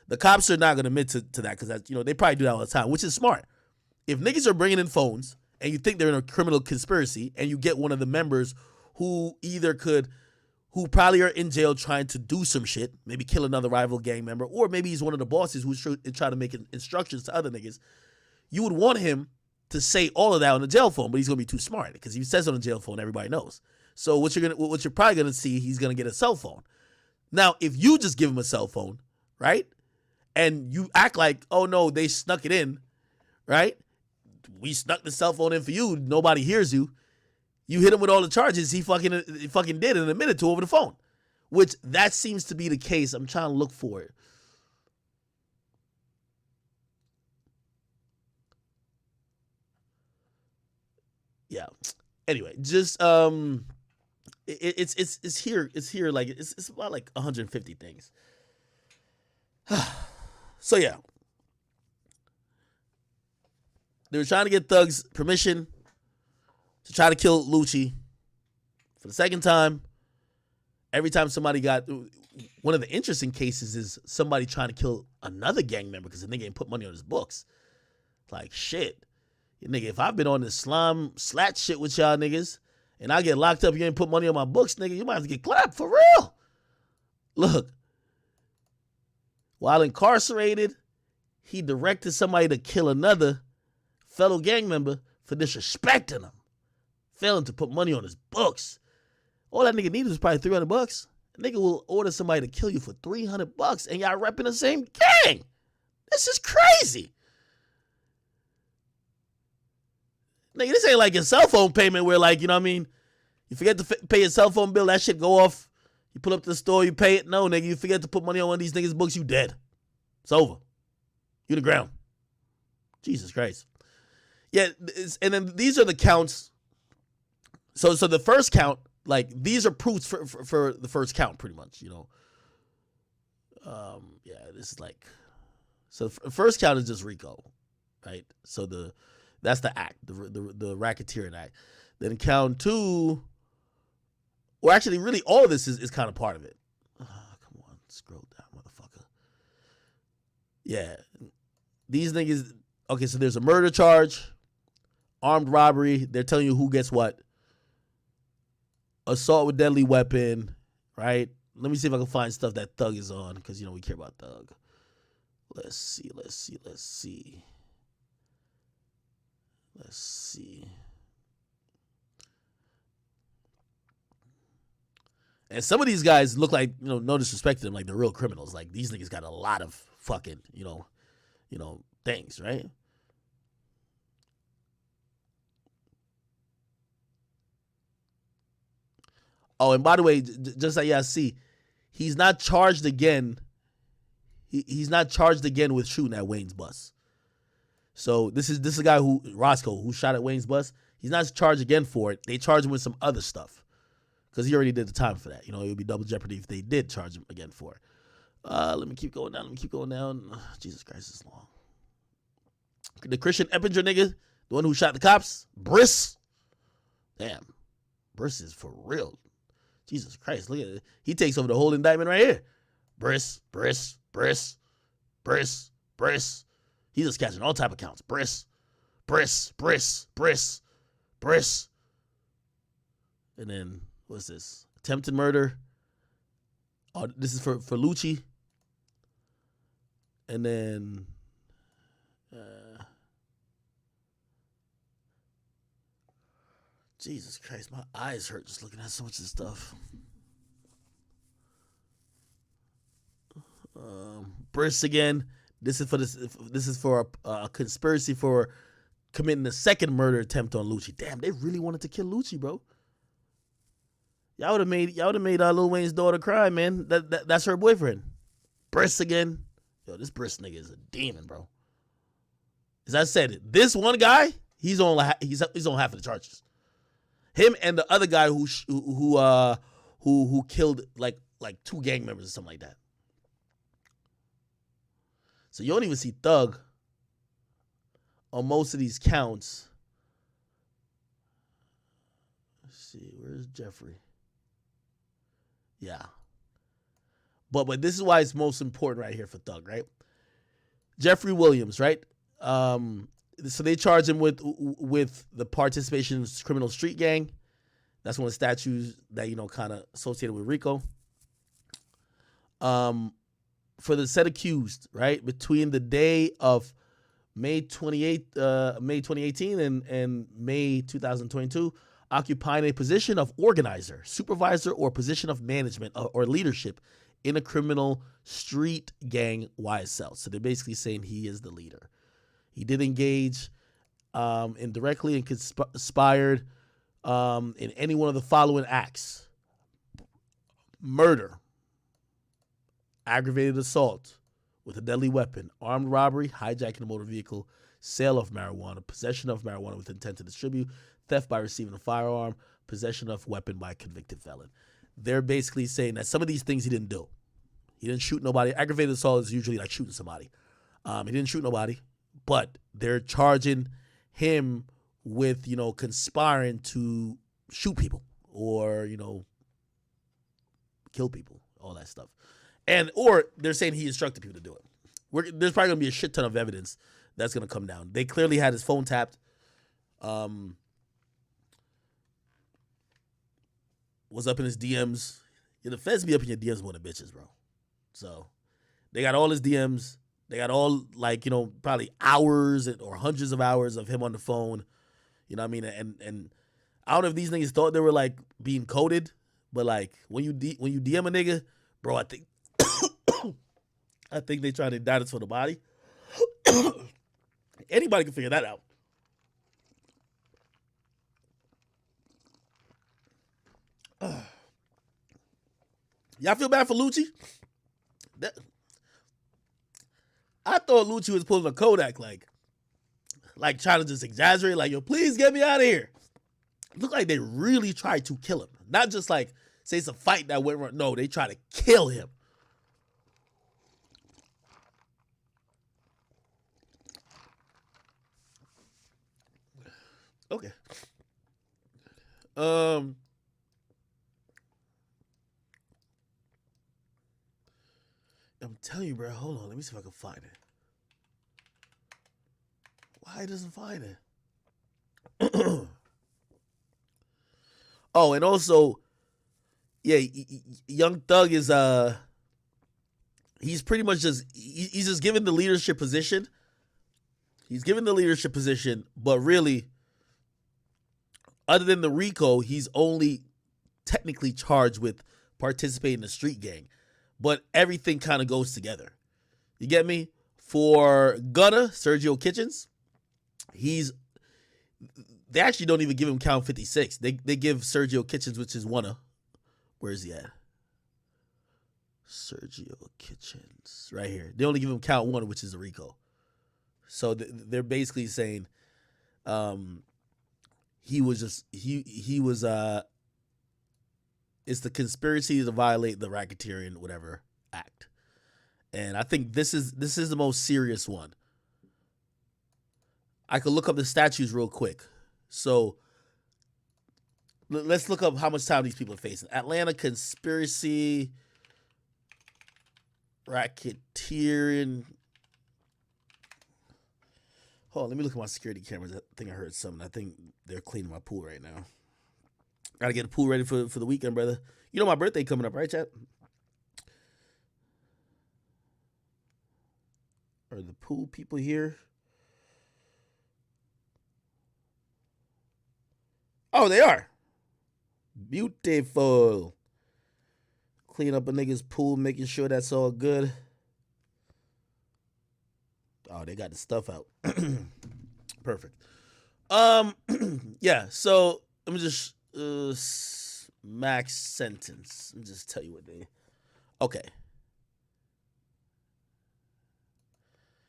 The cops are not going to admit to that because they probably do that all the time, which is smart. If niggas are bringing in phones and you think they're in a criminal conspiracy and you get one of the members who probably are in jail trying to do some shit, maybe kill another rival gang member, or maybe he's one of the bosses who's trying to make instructions to other niggas, you would want him to say all of that on the jail phone, but he's gonna be too smart because if he says on the jail phone, everybody knows. So what you're probably gonna see, he's gonna get a cell phone. Now, if you just give him a cell phone, right, and you act like, oh no, they snuck it in, right? We snuck the cell phone in for you. Nobody hears you. You hit him with all the charges he fucking did and admitted to over the phone, which that seems to be the case. I'm trying to look for it. Yeah. Anyway, just it's here like it's about like 150 things. So yeah, they were trying to get Thug's permission to try to kill Lucci for the second time. Every time somebody one of the interesting cases is somebody trying to kill another gang member because the nigga ain't put money on his books. Like, shit. Nigga, if I've been on this slime slat shit with y'all niggas and I get locked up, you ain't put money on my books, nigga, you might have to get clapped for real. Look, while incarcerated, he directed somebody to kill another fellow gang member for disrespecting him, failing to put money on his books. All that nigga needed was probably $300. A nigga will order somebody to kill you for $300 and y'all repping the same gang. This is crazy. Nigga, this ain't like a cell phone payment where, like, you know what I mean? You forget to pay your cell phone bill, that shit go off. You pull up to the store, you pay it. No, nigga, you forget to put money on one of these niggas' books, you dead. It's over. You the ground. Jesus Christ. Yeah, and then these are the counts. So the first count, like, these are proofs for the first count, pretty much, you know. Yeah, this is like, so the first count is just RICO, right? So that's the act, the racketeering act. Then count two, or actually, really, all of this is kind of part of it. Come on, scroll down, motherfucker. Yeah, these niggas. Okay, so there's a murder charge, armed robbery. They're telling you who gets what. Assault with deadly weapon, right? Let me see if I can find stuff that Thug is on, because, you know, we care about Thug. Let's see. And some of these guys look like, you know, no disrespect to them, like they're real criminals. Like, these niggas got a lot of fucking, you know, things, right? Oh, and by the way, just like y'all see, he's not charged again. He's not charged again with shooting at Wayne's bus. So this is a guy Roscoe, who shot at Wayne's bus. He's not charged again for it. They charge him with some other stuff because he already did the time for that. You know, it would be double jeopardy if they did charge him again for it. Let me keep going down. Jesus Christ, it's long. The Christian Eppinger nigga, the one who shot the cops, Briss. Damn, Briss is for real. Jesus Christ, look at it. He takes over the whole indictment right here. Briss. He's just catching all type of counts. Briss. And then, what's this? Attempted murder. Oh, this is for Lucci. And then, Jesus Christ, my eyes hurt just looking at so much of this stuff. Briss again. This is for a conspiracy for committing the second murder attempt on Lucci. Damn, they really wanted to kill Lucci, bro. Y'all would have made Lil Wayne's daughter cry, man. That's her boyfriend. Briss again. Yo, this Briss nigga is a demon, bro. As I said, this one guy, he's on half of the charges. Him and the other guy who killed like 2 gang members or something like that. So you don't even see Thug on most of these counts. Let's see, where's Jeffrey? Yeah. But this is why it's most important right here for Thug, right? Jeffrey Williams, right? So they charge him with the participation in criminal street gang. That's one of the statutes that, you know, kind of associated with RICO. For the said accused, right, between the day of May 2018 and May 2022, occupying a position of organizer, supervisor, or position of management or leadership in a criminal street gang YSL. So they're basically saying he is the leader. He did engage indirectly and conspired in any one of the following acts: murder, aggravated assault with a deadly weapon, armed robbery, hijacking a motor vehicle, sale of marijuana, possession of marijuana with intent to distribute, theft by receiving a firearm, possession of weapon by a convicted felon. They're basically saying that some of these things he didn't do. He didn't shoot nobody. Aggravated assault is usually like shooting somebody. He didn't shoot nobody, but they're charging him with, you know, conspiring to shoot people or, you know, kill people, all that stuff. Or they're saying he instructed people to do it. There's probably going to be a shit ton of evidence that's going to come down. They clearly had his phone tapped. Was up in his DMs. Yeah, the feds be up in your DMs more than bitches, bro. So they got all his DMs. They got all, like, you know, probably hours or hundreds of hours of him on the phone. You know what I mean? And I don't know if these niggas thought they were, like, being coded, but, like, when you DM a nigga, bro, I think they try to indict us for the body. Anybody can figure that out. Y'all feel bad for Lucci? I thought Lucci was pulling a Kodak, like trying to just exaggerate, like, yo, please get me out of here. It looked like they really tried to kill him. Not just like, say it's a fight that went wrong. No, they tried to kill him. Okay. I'm telling you, bro. Hold on. Let me see if I can find it. Why it doesn't find it? Oh, and also, yeah, Young Thug is he's pretty much he's just given the leadership position. He's given the leadership position, but really, other than the RICO, he's only technically charged with participating in the street gang. But everything kind of goes together. You get me? For Gunna, Sergio Kitchens, they actually don't even give him count 56. They give Sergio Kitchens, which is where is he at? Sergio Kitchens, right here. They only give him count one, which is a RICO. So they're basically saying, he was it's the conspiracy to violate the racketeering whatever act, and I think this is the most serious one. I could look up the statutes real quick. So let's look up how much time these people are facing. Atlanta conspiracy, racketeering. Hold on, let me look at my security cameras. I think I heard something. I think they're cleaning my pool right now. Gotta get the pool ready for the weekend, brother. You know my birthday coming up, right, chat? Are the pool people here? Oh, they are. Beautiful. Clean up a nigga's pool, making sure that's all good. Oh, they got the stuff out. Perfect. Yeah, so let me just max sentence. Let me just tell you what they. Okay.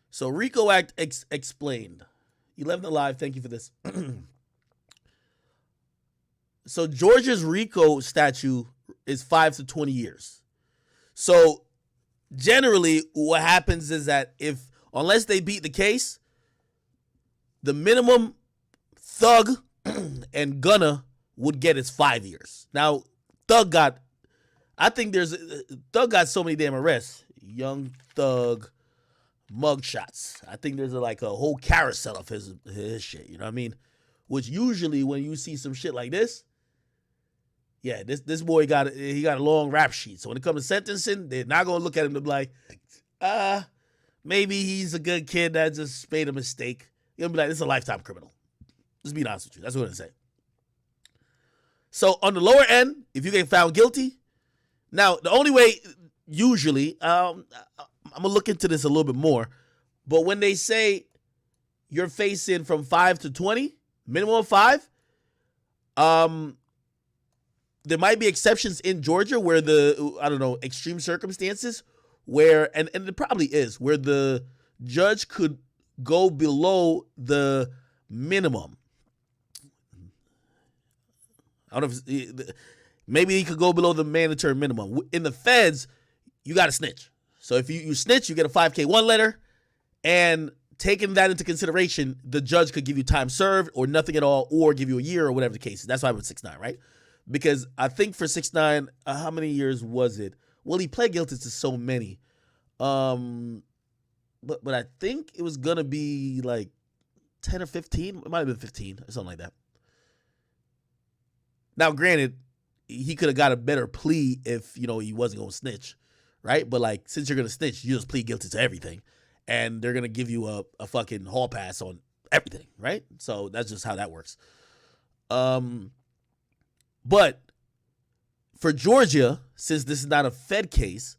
So RICO Act explained. 11th Alive, thank you for this. So Georgia's RICO statute is 5 to 20 years. So generally what happens is that unless they beat the case, the minimum Thug and Gunna would get is 5 years. Now, Thug got so many damn arrests. Young Thug mugshots. I think there's like a whole carousel of his shit, you know what I mean? Which usually when you see some shit like this, yeah, this boy got a long rap sheet. So when it comes to sentencing, they're not gonna look at him and be like, maybe he's a good kid that just made a mistake. You're gonna be like, this is a lifetime criminal. Just being honest with you. That's what I'm gonna say. So on the lower end, if you get found guilty, now the only way usually, I'm gonna look into this a little bit more, but when they say you're facing from 5 to 20, minimum of 5, there might be exceptions in Georgia where extreme circumstances where, and it probably is, where the judge could go below the minimum. I don't know if maybe he could go below the mandatory minimum. In the feds, you got to snitch. So if you snitch, you get a 5K1 letter, and taking that into consideration, the judge could give you time served or nothing at all, or give you a year or whatever the case is. That's why I went 6-9, right? Because I think for 6-9, how many years was it? Well, he pled guilty to so many. But I think it was gonna be like 10 or 15. It might have been 15 or something like that. Now, granted, he could have got a better plea if, he wasn't gonna snitch, right? But like, since you're gonna snitch, you just plead guilty to everything, and they're gonna give you a fucking hall pass on everything, right? So that's just how that works. But for Georgia, since this is not a Fed case,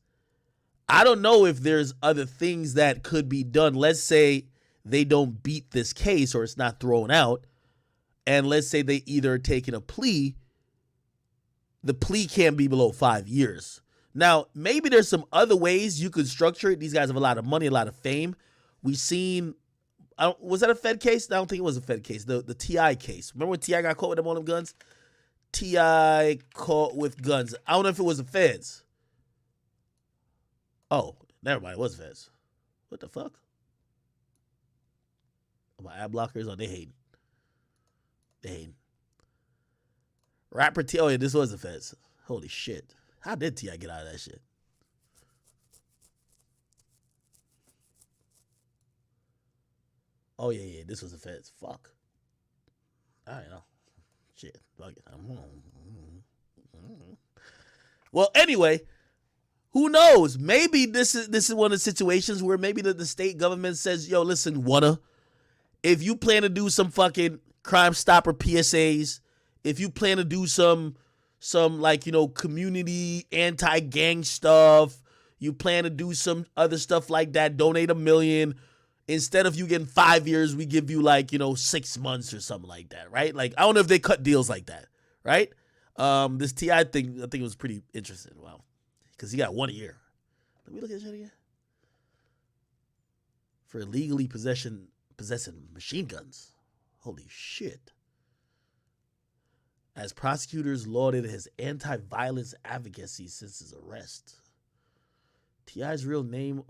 I don't know if there's other things that could be done. Let's say they don't beat this case or it's not thrown out, and let's say they either taking a plea. The plea can't be below 5 years. Now, maybe there's some other ways you could structure it. These guys have a lot of money, a lot of fame. We've seen, was that a Fed case? I don't think it was a Fed case. The T.I. case. Remember when T.I. got caught with them on them guns? T.I. caught with guns. I don't know if it was the feds. Oh, never mind. It was feds. What the fuck? My ad blockers, they hating. They hating. Rapper T. Oh, yeah, this was the feds. Holy shit. How did T.I. get out of that shit? Oh, yeah, this was the feds. Fuck. I don't know. Shit. Fuck it. Well, anyway, who knows? Maybe this is one of the situations where maybe the state government says, yo, listen, if you plan to do some fucking Crime Stopper PSAs, if you plan to do some community anti-gang stuff, you plan to do some other stuff like that, donate $1 million. Instead of you getting 5 years, we give you 6 months or something like that, right? Like, I don't know if they cut deals like that, right? This T.I. thing, I think it was pretty interesting. Wow. Because he got 1 year. Let me look at that again. For illegally possessing machine guns. Holy shit. As prosecutors lauded his anti-violence advocacy since his arrest. T.I.'s real name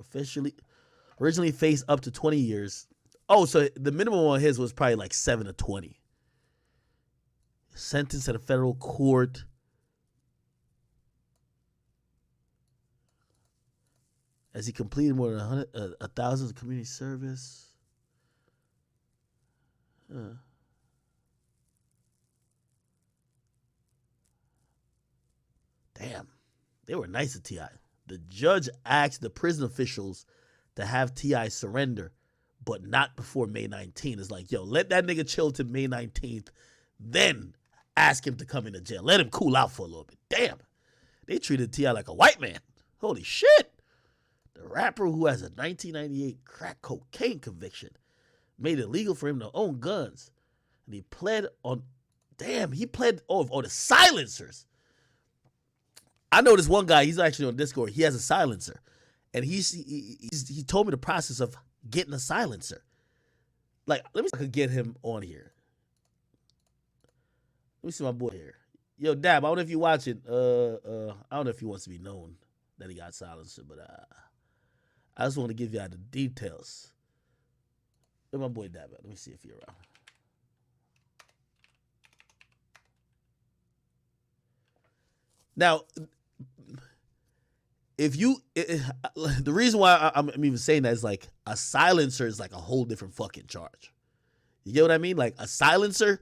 originally faced up to 20 years. Oh, so the minimum on his was probably like 7 to 20. Sentenced at a federal court. As he completed more than 1,000 community service. Damn. They were nice to T.I. The judge asked the prison officials to have T.I. surrender, but not before May 19th. It's like, yo, let that nigga chill till May 19th, then ask him to come into jail. Let him cool out for a little bit. Damn. They treated T.I. like a white man. Holy shit. The rapper, who has a 1998 crack cocaine conviction, made it legal for him to own guns. And he pled on, the silencers. I know this one guy, he's actually on Discord. He has a silencer. And he told me the process of getting a silencer. Like, let me see if I could get him on here. Let me see my boy here. Yo, Dab, I don't know if you're watching. I don't know if he wants to be known that he got silencer, but I just want to give y'all the details. Where's my boy Dab at? Let me see if he's around. Now, the reason why I'm even saying that is like a silencer is like a whole different fucking charge. You get what I mean? Like a silencer's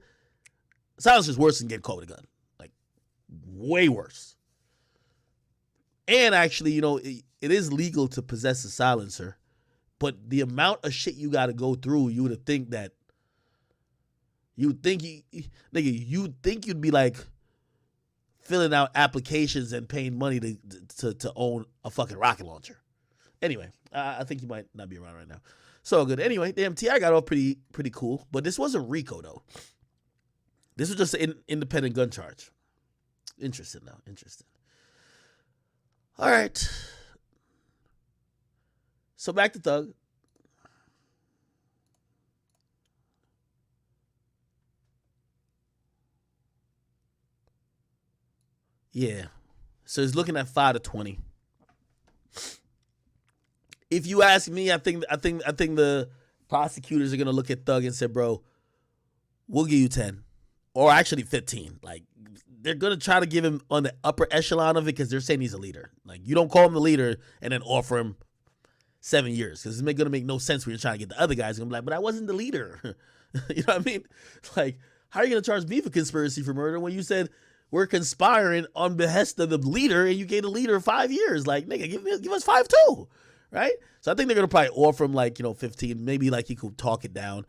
worse than getting caught with a gun. Like way worse. And actually, you know, it is legal to possess a silencer, but the amount of shit you got to go through, you would think that you'd think you'd be like filling out applications and paying money to own a fucking rocket launcher. Anyway, I think you might not be around right now. So good. Anyway, damn, T.I. got off pretty cool, but this wasn't RICO though. This was just an independent gun charge. Interesting though. Interesting. All right. So back to Thug. Yeah. So he's looking at 5 to 20. If you ask me, I think the prosecutors are gonna look at Thug and say, bro, we'll give you 10. Or actually 15. Like, they're gonna try to give him on the upper echelon of it because they're saying he's a leader. Like, you don't call him the leader and then offer him 7 years, because it's gonna make no sense when you're trying to get the other guys. Gonna be like, but I wasn't the leader. You know what I mean? Like, how are you gonna charge me for conspiracy for murder when you said we're conspiring on behest of the leader and you gave the leader 5 years? Like, nigga, give us 5 too, right? So I think they're gonna probably offer him like, 15, maybe like he could talk it down.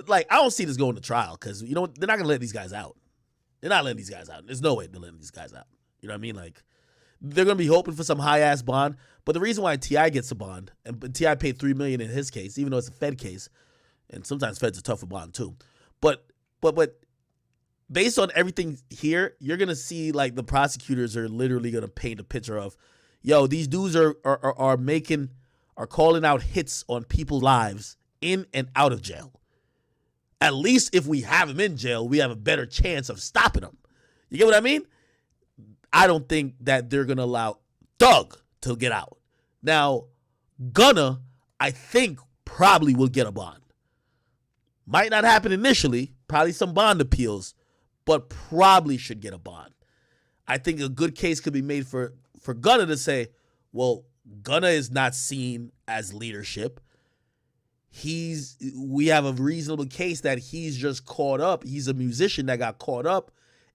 Like, I don't see this going to trial because they're not gonna let these guys out. They're not letting these guys out. There's no way they're letting these guys out. You know what I mean? Like, they're gonna be hoping for some high ass bond. But the reason why T.I. gets a bond, and T.I. paid $3 million in his case, even though it's a Fed case, and sometimes Feds are tough for bond too. But based on everything here, you're gonna see like the prosecutors are literally gonna paint a picture of, yo, these dudes are calling out hits on people's lives in and out of jail. At least if we have them in jail, we have a better chance of stopping them. You get what I mean? I don't think that they're gonna allow Thug to get out. Now, Gunna, I think, probably will get a bond. Might not happen initially, probably some bond appeals, but probably should get a bond. I think a good case could be made for Gunna to say, well, Gunna is not seen as leadership. We have a reasonable case that he's just caught up. He's a musician that got caught up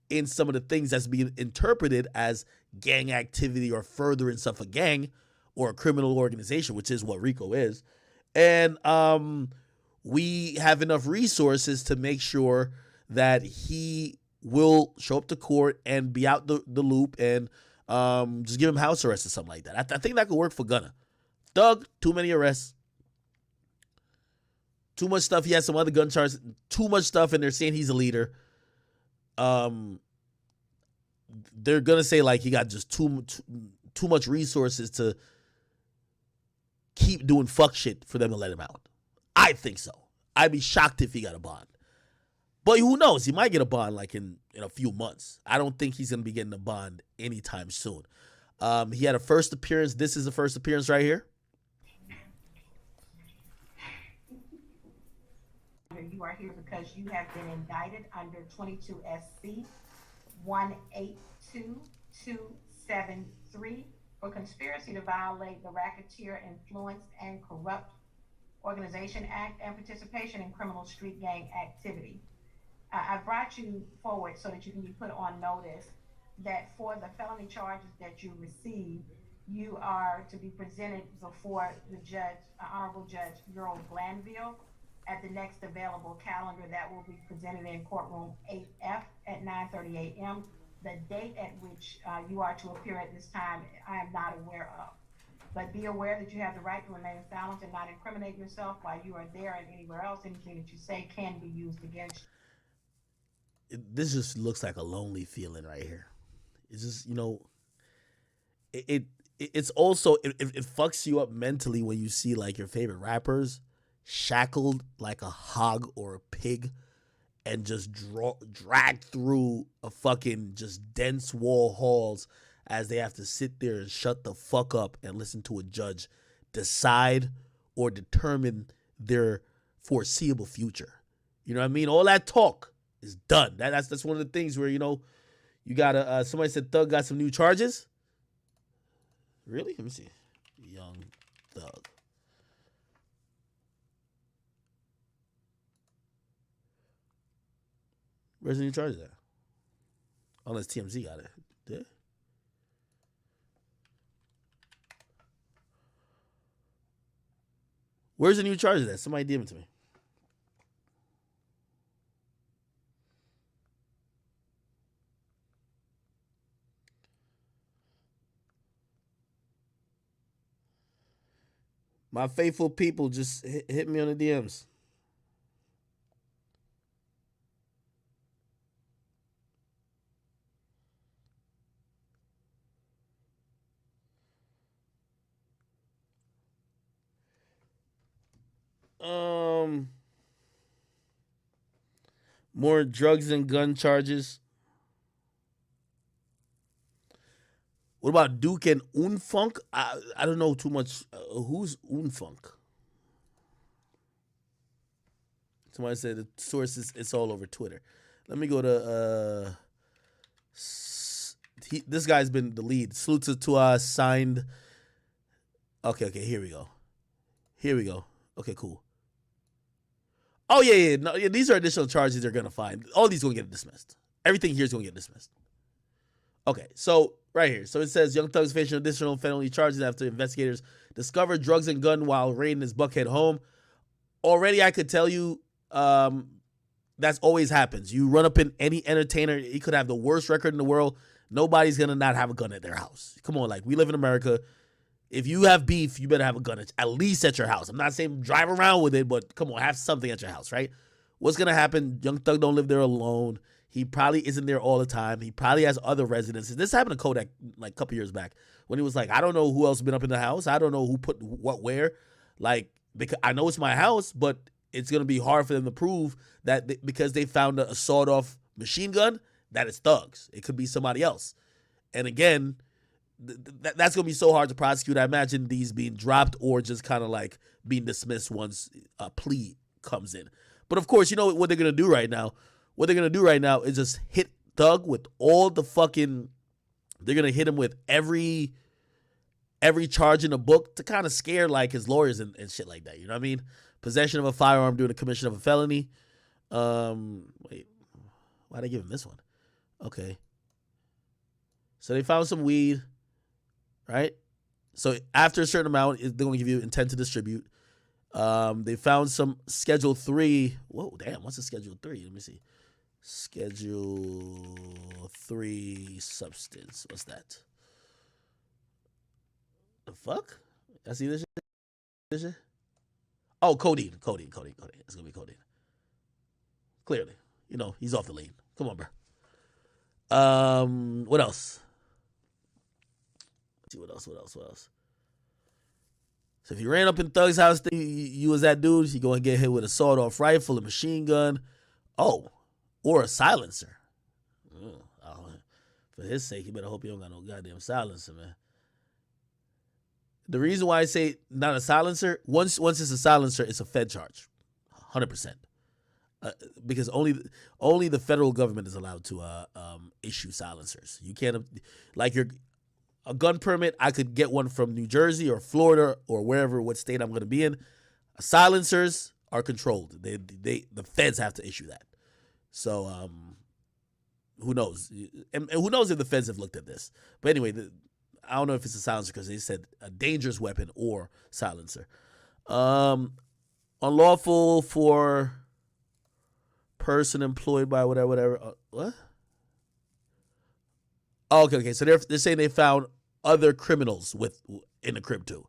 in some of the things that's being interpreted as gang activity or furtherance of a gang or a criminal organization, which is what RICO is. And we have enough resources to make sure that he will show up to court and be out the loop and just give him house arrest or something like that. I think that could work for Gunna. Thug, too many arrests. Too much stuff. He has some other gun charges. Too much stuff, and they're saying he's a leader. They're gonna say like he got just too much resources to keep doing fuck shit for them to let him out. I think so. I'd be shocked if he got a bond. But who knows? He might get a bond like in a few months. I don't think he's going to be getting a bond anytime soon. He had a first appearance. This is the first appearance right here. You are here because you have been indicted under 22 SC 182273 for conspiracy to violate the Racketeer Influence and Corrupt Organization Act and participation in criminal street gang activity. I brought you forward so that you can be put on notice that for the felony charges that you received, you are to be presented before the judge, Honorable Judge Earl Glanville, at the next available calendar that will be presented in courtroom 8F at 9:30 a.m. The date at which you are to appear at this time, I am not aware of. But be aware that you have the right to remain silent and not incriminate yourself while you are there and anywhere else. Anything that you say can be used against you. This just looks like a lonely feeling right here. It's just, it's also, it fucks you up mentally when you see like your favorite rappers shackled like a hog or a pig and just dragged through a fucking just dense wall halls as they have to sit there and shut the fuck up and listen to a judge decide or determine their foreseeable future. You know what I mean? All that talk is done. That's one of the things where, you gotta, somebody said Thug got some new charges. Really? Let me see. Young Thug. Where's the new charges at? Unless TMZ got it. Did? Where's the new charges at? Somebody DM it to me. My faithful people, just hit me on the DMs. More drugs and gun charges. What about Duke and Unfunk? I don't know too much. Who's Unfunk? Somebody said the source is it's all over Twitter. Let me go to this guy's been the lead. Salute to us, signed. Okay, here we go. Okay, cool. Oh yeah. No, yeah, these are additional charges they're gonna find. All these gonna get dismissed. Everything here is gonna get dismissed. Okay, so right here. So it says Young Thug's facing additional felony charges after investigators discovered drugs and gun while raiding his Buckhead home. Already, I could tell you, that's always happens. You run up in any entertainer, he could have the worst record in the world. Nobody's gonna not have a gun at their house. Come on, like we live in America. If you have beef, you better have a gun at least at your house. I'm not saying drive around with it, but come on, have something at your house, right? What's gonna happen? Young Thug don't live there alone. He probably isn't there all the time. He probably has other residences. This happened to Kodak like a couple years back when he was like, I don't know who else has been up in the house. I don't know who put what where. Like, because I know it's my house, but it's going to be hard for them to prove that because they found a sawed-off machine gun, that it's Thug's. It could be somebody else. And again, that's going to be so hard to prosecute. I imagine these being dropped or just kind of like being dismissed once a plea comes in. But of course, you know what they're going to do right now? What they're going to do right now is just hit Thug with all the fucking... They're going to hit him with every charge in the book to kind of scare like his lawyers and shit like that. You know what I mean? Possession of a firearm during the commission of a felony. Wait. Why'd I give him this one? Okay. So they found some weed, right? So after a certain amount, they're going to give you intent to distribute. They found some Schedule 3. Whoa, damn. What's a Schedule 3? Let me see. Schedule 3 substance. What's that? The fuck? I see this shit? Oh, codeine. It's going to be codeine. Clearly. You know, he's off the lane. Come on, bro. What else? Let's see what else. So if you ran up in Thug's house, you was that dude, you going to get hit with a sawed-off rifle, a machine gun, or a silencer. For his sake, you better hope you don't got no goddamn silencer, man. The reason why I say not a silencer, once it's a silencer, it's a Fed charge, 100%. Because only the federal government is allowed to issue silencers. You can't, like a gun permit, I could get one from New Jersey or Florida or wherever, what state I'm going to be in. Silencers are controlled. The feds have to issue that. So who knows? And who knows if the feds have looked at this? But anyway, I don't know if it's a silencer because they said a dangerous weapon or silencer. Unlawful for person employed by whatever. What? Oh, okay. So they're saying they found other criminals in the crib too.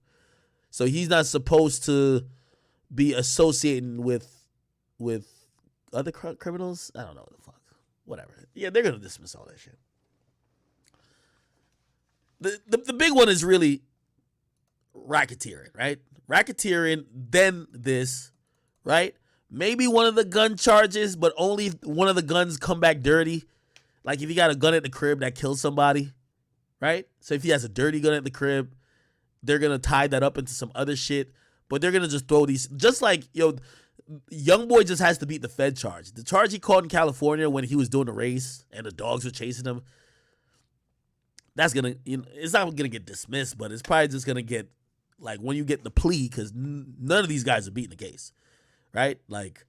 So he's not supposed to be associating with other criminals. I don't know what the fuck. Whatever. Yeah, they're gonna dismiss all that shit. The big one is really racketeering, right? Racketeering, then this, right? Maybe one of the gun charges, but only one of the guns come back dirty. Like if you got a gun at the crib that kills somebody, right? So if he has a dirty gun at the crib, they're going to tie that up into some other shit. But they're going to just throw these, just like, young boy just has to beat the Fed charge. The charge he caught in California when he was doing the race and the dogs were chasing him, that's going to, it's not going to get dismissed, but it's probably just going to get, like, when you get the plea, because none of these guys are beating the case, right? Like,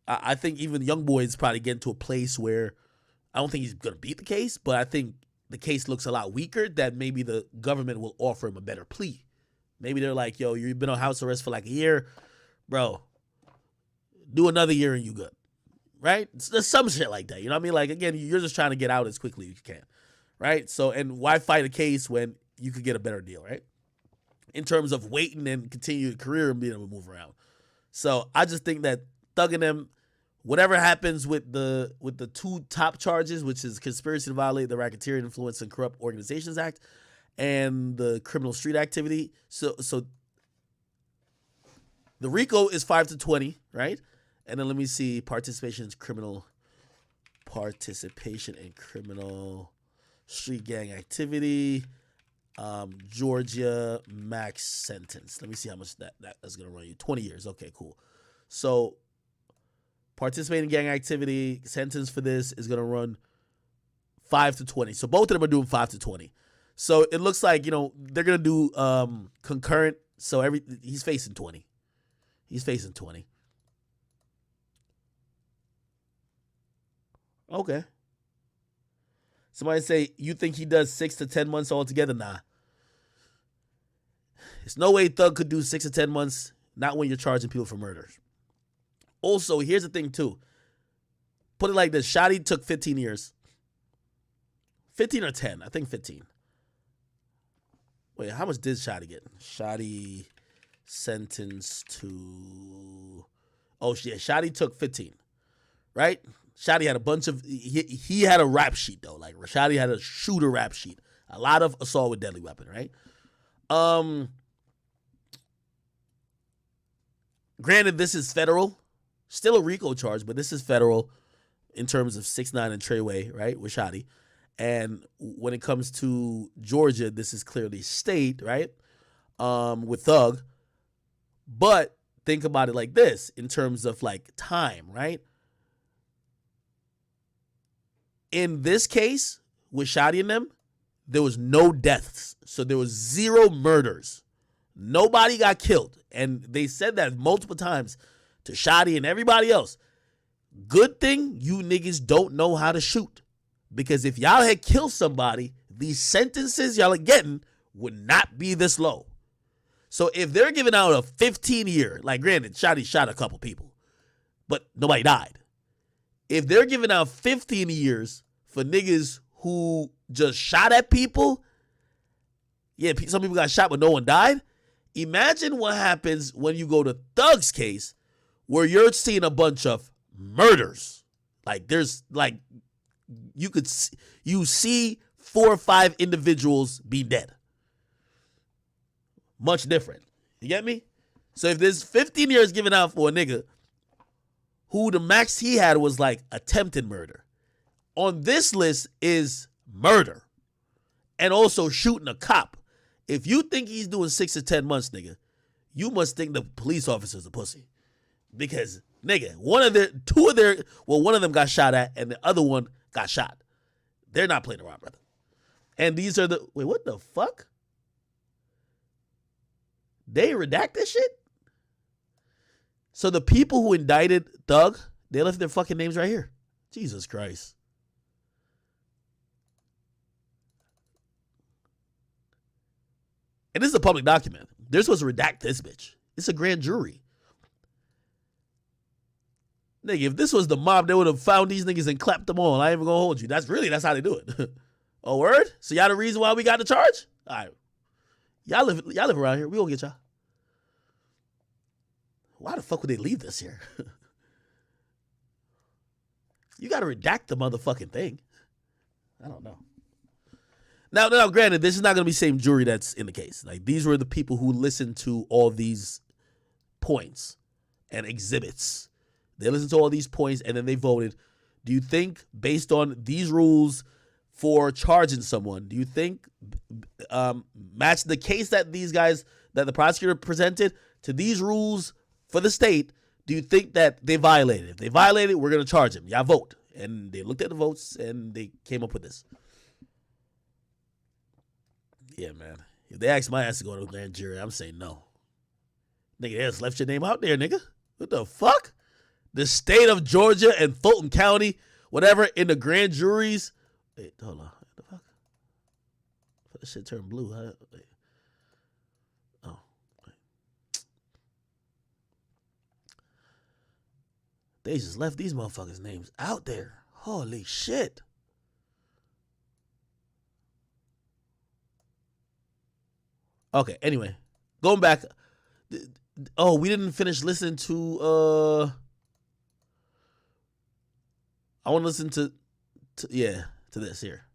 I think even young boy is probably getting to a place where I don't think he's going to beat the case, but I think the case looks a lot weaker that maybe the government will offer him a better plea. Maybe they're like, yo, you've been on house arrest for like a year. Bro, do another year and you good, right? There's some shit like that. You know what I mean? Like, again, you're just trying to get out as quickly as you can, right? So, and why fight a case when you could get a better deal, right? In terms of waiting and continue your career and being able to move around. So I just think that Thug and them, whatever happens with the two top charges, which is conspiracy to violate the Racketeering Influence and Corrupt Organizations Act and the criminal street activity. So the RICO is 5 to 20, right? And then let me see, participation in criminal street gang activity. Georgia max sentence. Let me see how much that's gonna run you. 20 years. Okay, cool. So participating in gang activity, sentence for this is gonna run 5 to 20. So both of them are doing 5 to 20. So it looks like, they're gonna do concurrent. So he's facing 20. He's facing 20. Okay. Somebody say, you think he does 6 to 10 months altogether? Nah. There's no way Thug could do 6 to 10 months, not when you're charging people for murders. Also, here's the thing, too. Put it like this. Shotty took 15 years. 15 or 10. I think 15. Wait, how much did Shotty get? Shotty sentenced to... Oh, yeah, Shotty took 15. Right? Shotty had a bunch of... He had a rap sheet, though. Like, Shotty had a shooter rap sheet. A lot of assault with deadly weapon, right? Granted, this is federal. Still a RICO charge, but this is federal in terms of 6ix9ine and Treyway, right? With Shotty. And when it comes to Georgia, this is clearly state, right? With Thug. But think about it like this in terms of, like, time, right? In this case, with Shotty and them, there was no deaths. So there was 0 murders. Nobody got killed. And they said that multiple times to Shotty and everybody else. Good thing you niggas don't know how to shoot. Because if y'all had killed somebody, these sentences y'all are getting would not be this low. So if they're giving out a 15-year, like granted, Shotty shot a couple people, but nobody died. If they're giving out 15 years for niggas who just shot at people, yeah, some people got shot but no one died. Imagine what happens when you go to Thug's case where you're seeing a bunch of murders. Like there's like, you see 4 or 5 individuals be dead. much different. You get me? So if there's 15 years given out for a nigga who the max he had was like attempted murder, on this list is murder and also shooting a cop. If you think he's doing 6 to 10 months, nigga, you must think the police officer's a pussy. Because, nigga, one of them got shot at and the other one got shot. They're not playing around, brother. And these are wait, what the fuck? They redact this shit? So the people who indicted Thug, they left their fucking names right here. Jesus Christ. And this is a public document. They're supposed to redact this bitch. It's a grand jury. Nigga, if this was the mob, they would have found these niggas and clapped them all. I ain't even gonna hold you. That's how they do it. Oh, word? So y'all the reason why we got the charge? All right. Y'all live around here. We gonna get y'all. Why the fuck would they leave this here? You gotta redact the motherfucking thing. I don't know. Now, granted, this is not gonna be the same jury that's in the case. Like, these were the people who listened to all these points and exhibits. They listened to all these points and then they voted. Do you think, based on these rules for charging someone, do you think match the case that the prosecutor presented to these rules for the state? Do you think that they violated? If they violated, we're going to charge them. Y'all vote. And they looked at the votes and they came up with this. Yeah, man. If they ask my ass to go to a grand jury, I'm saying no. Nigga, they just left your name out there, nigga. What the fuck? The state of Georgia and Fulton County, whatever, in the grand juries. Wait, hold on. What the fuck? That shit turned blue. Wait. Oh. Wait. They just left these motherfuckers' names out there. Holy shit. Okay, anyway. Going back. Oh, we didn't finish listening to I want to listen to this here.